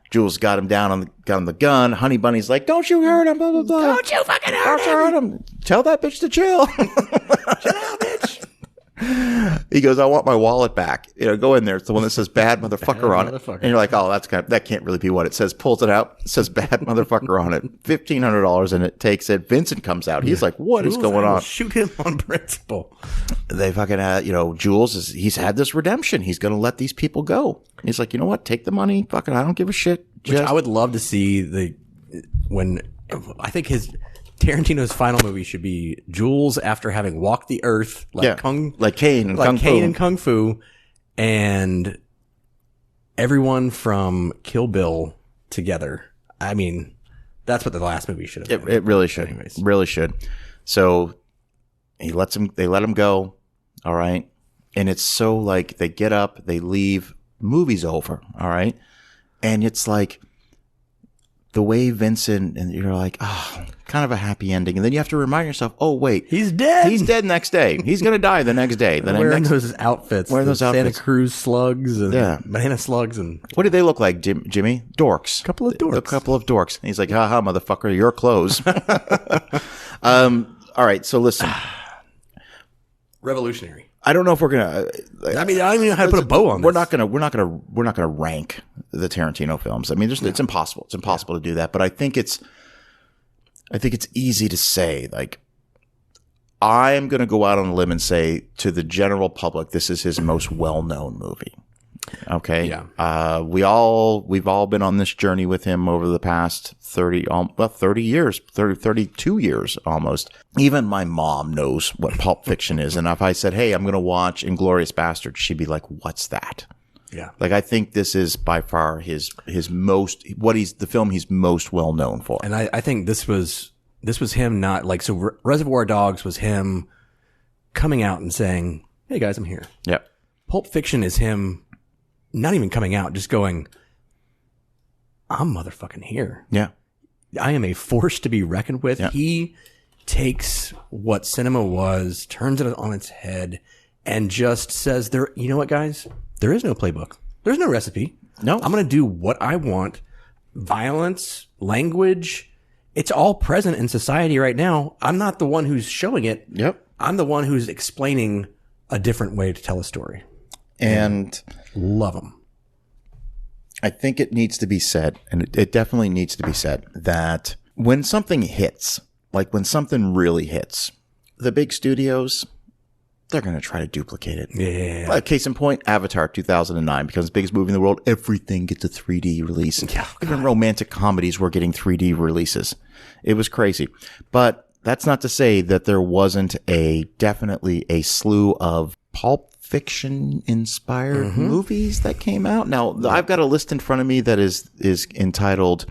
Jules got him down on the gun. Honey Bunny's like, don't you hurt him, blah, blah, blah. Don't you fucking hurt him. Tell that bitch to chill. Chill out, bitch. He goes, I want my wallet back. You know, go in there. It's the one that says bad motherfucker on it. motherfucker. And you're like, oh, that can't really be what it says. Pulls it out. It says bad motherfucker on it. $1,500 in it. Takes it. Vincent comes out. He's like, what is Jules, going I will on? Shoot him on principle. They fucking, Jules he's had this redemption. He's going to let these people go. He's like, you know what? Take the money. Fucking, I don't give a shit. Which I would love to see I think Tarantino's final movie should be Jules after having walked the earth like Kane and Kung Fu. Kane and Kung Fu, and everyone from Kill Bill together. I mean, that's what the last movie should have been. It really should. Anyways. Really should. So they let him go. All right. And it's so like they get up, they leave, movie's over. All right. And it's like the way Vincent, and you're like, oh, kind of a happy ending. And then you have to remind yourself, oh, wait. He's dead. He's dead next day. He's going to die the next day. Wearing those outfits. Wearing the those outfits. Santa Cruz slugs and Yeah. banana slugs and What did they look like, Jimmy? Dorks. Couple of dorks. A couple of dorks. And he's like, haha, motherfucker, your clothes. All right. So listen, revolutionary. I don't know if we're going to, I mean, I don't even know how to put a bow on this. we're not going to rank the Tarantino films. I mean, it's impossible. It's impossible to do that. But I think it's easy to say, like, I'm going to go out on a lim and say to the general public, this is his most well-known movie. Okay. Yeah. We've all been on this journey with him over the past 30 years, 32 years almost. Even my mom knows what Pulp Fiction is. And if I said, hey, I'm going to watch Inglourious Basterds, she'd be like, what's that? Yeah. Like, I think this is by far the film he's most well known for. And I think this was him not like, so Reservoir Dogs was him coming out and saying, hey guys, I'm here. Yep. Pulp Fiction is him not even coming out, just going, I'm motherfucking here. Yeah. I am a force to be reckoned with. Yeah. He takes what cinema was, turns it on its head, and just says there, you know what, guys? There is no playbook. There's no recipe. No. I'm going to do what I want. Violence, language, it's all present in society right now. I'm not the one who's showing it. Yep. I'm the one who's explaining a different way to tell a story. And love them. I think it needs to be said, and it definitely needs to be said, that when something hits, like when something really hits, the big studios, they're going to try to duplicate it. Yeah. Like, case in point, Avatar 2009 becomes the biggest movie in the world. Everything gets a 3D release. Even romantic comedies were getting 3D releases. It was crazy. But that's not to say that there wasn't definitely a slew of Pulp Fiction inspired movies that came out. Now, I've got a list in front of me that is entitled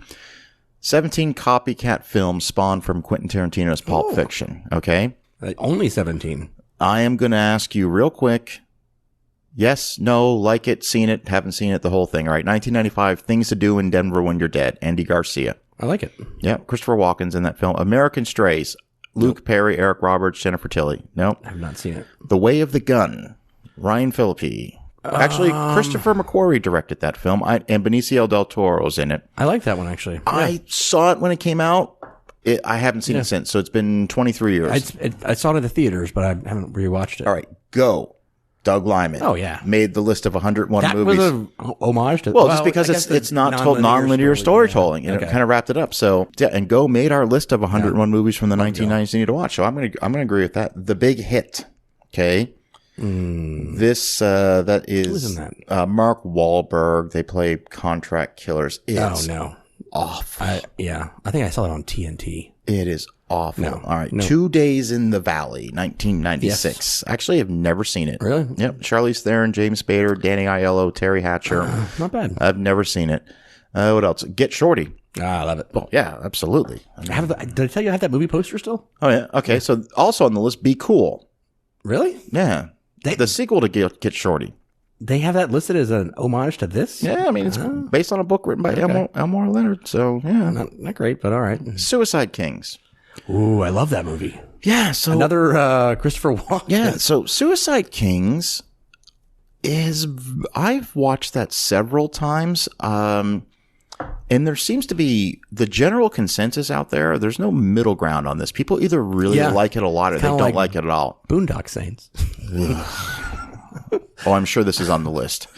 17 copycat films spawned from Quentin Tarantino's Pulp Fiction. Okay. Only 17. I am going to ask you real quick. Yes, no, like it, seen it, haven't seen it, the whole thing. All right. 1995, Things to Do in Denver When You're Dead. Andy Garcia. I like it. Yeah. Christopher Walken's in that film. American Strays. Luke Perry, Eric Roberts, Jennifer Tilly. Nope. I have not seen it. The Way of the Gun. Ryan Phillippe. Actually, Christopher McQuarrie directed that film, and Benicio del Toro's in it. I like that one, actually. Yeah. I saw it when it came out. I haven't seen it since, so it's been 23 years. I saw it at the theaters, but I haven't rewatched it. All right, Go. Doug Liman. Oh, yeah. Made the list of 101 that movies. was a homage to... Well, just because it's not told nonlinear storytelling, and it kind of wrapped it up. So, yeah, and Go made our list of 101 movies from the 1990s you need to watch. So I'm gonna agree with that. The Big Hit. Okay. This that is Mark Wahlberg. They play contract killers. It's awful. I think I saw it on TNT. It is awful. No, all right. no. 2 Days in the Valley, 1996. Yes. Actually, I've never seen it. Really? Yep. Charlize Theron, James Spader, Danny Aiello, Terry Hatcher. Not bad. I've never seen it. What else? Get Shorty. I love it. Oh, yeah, absolutely. Did I tell you I have that movie poster still? Oh, yeah. Okay. So also on the list, Be Cool. Really? Yeah. The sequel to Get Shorty. They have that listed as an homage to this? Yeah, I mean, it's based on a book written by Elmore Leonard. So, yeah. Not great, but all right. Suicide Kings. Ooh, I love that movie. Yeah, so... Another Christopher Walken. Yeah, so Suicide Kings is... I've watched that several times, and there seems to be the general consensus out there. There's no middle ground on this. People either really like it a lot or they don't like it at all. Boondock Saints. Oh, I'm sure this is on the list.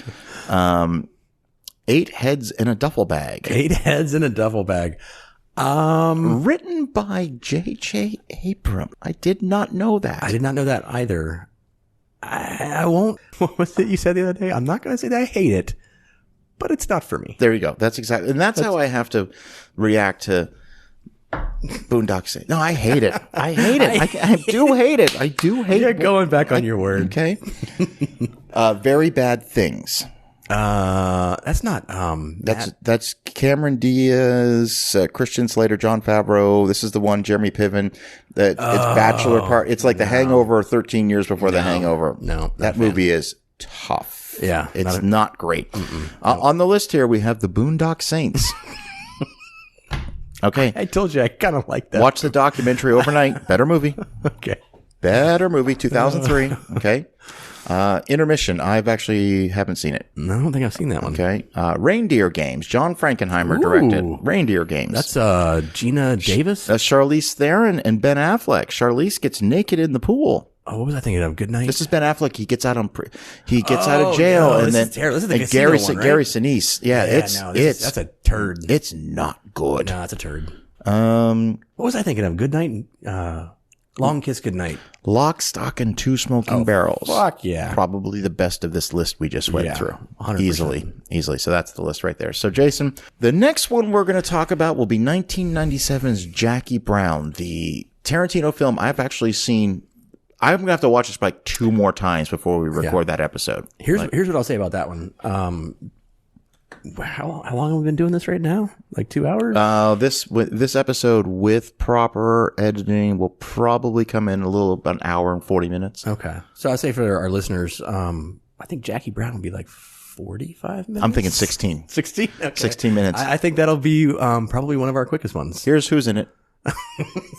8 Heads in a Duffel Bag. 8 Heads in a Duffel Bag. Written by J.J. Abrams. I did not know that. I did not know that either. I won't. What was it you said the other day? I'm not going to say that I hate it, but it's not for me. There you go. That's exactly, and that's how I have to react to Boondock Saints. No, I hate it. I hate it. I do hate it. I do hate it. You're going back on your word. Okay. Very Bad Things. That's not, That's Cameron Diaz, Christian Slater, John Favreau. This is the one, Jeremy Piven. It's Bachelor Part. It's like The Hangover 13 years before The Hangover. No. That movie is tough. Yeah. It's not great. On the list here, we have The Boondock Saints. Okay. I told you I kind of like that. Watch the documentary overnight. Better movie. Okay. Better movie, 2003. Okay. Intermission. I've actually haven't seen it. No, I don't think I've seen that one. Okay. Reindeer Games. John Frankenheimer directed Reindeer Games. That's Gina Davis? Charlize Theron and Ben Affleck. Charlize gets naked in the pool. Oh, what was I thinking of? Good Night? This is Ben Affleck. He gets out of jail, no, and this then is terrible. This is the and casino one, right? Gary Sinise. Yeah, that's a turd. It's not good. No, it's a turd. What was I thinking of? Good Night? Long Kiss Goodnight. Lock, Stock, and Two Smoking Barrels. Fuck yeah. Probably the best of this list we just went through. 100%. Easily. So that's the list right there. So Jason, the next one we're going to talk about will be 1997's Jackie Brown, the Tarantino film I've actually seen. I'm going to have to watch this like 2 more times before we record that episode. Here's what I'll say about that one. How long have we been doing this right now? Like 2 hours? This episode with proper editing will probably come in about an hour and 40 minutes. Okay. So I'll say for our listeners, I think Jackie Brown will be like 45 minutes. I'm thinking 16. 16? Okay. 16 minutes. I think that'll be probably one of our quickest ones. Here's who's in it.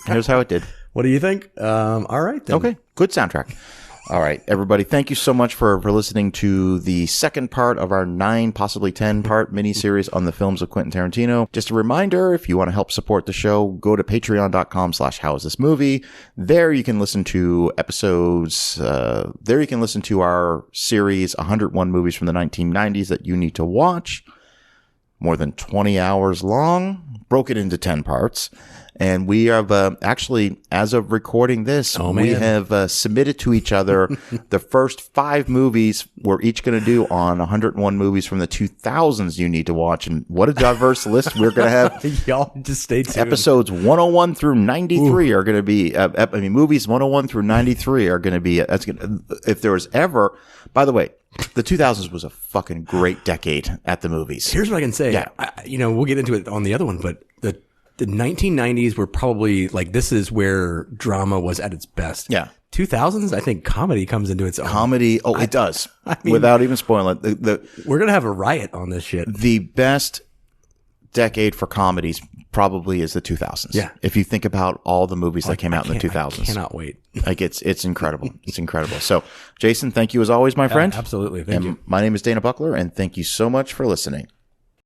Here's how it did. What do you think? All right then. Okay. Good soundtrack. All right, everybody, thank you so much for listening to the second part of our 9, possibly 10-part miniseries on the films of Quentin Tarantino. Just a reminder, if you want to help support the show, go to patreon.com/howisthismovie. There you can listen to episodes. There you can listen to our series, 101 movies from the 1990s that you need to watch. More than 20 hours long, broken into 10 parts. And we have actually, as of recording this, we have submitted to each other the first 5 movies we're each going to do on 101 movies from the 2000s you need to watch. And what a diverse list we're going to have. Y'all just stay tuned. Episodes 101 through 93 are going to be, movies 101 through 93 are going to be, if there was ever, by the way, the 2000s was a fucking great decade at the movies. Here's what I can say. Yeah. We'll get into it on the other one, but the 1990s were probably like, this is where drama was at its best. Yeah. 2000s, I think comedy comes into its own. Comedy, it does. I mean, without even spoiling it. We're going to have a riot on this shit. The best decade for comedies probably is the 2000s. Yeah. If you think about all the movies that came out in the 2000s. I cannot wait. Like it's incredible. It's incredible. So, Jason, thank you as always, my friend. Absolutely. Thank you. My name is Dana Buckler, and thank you so much for listening.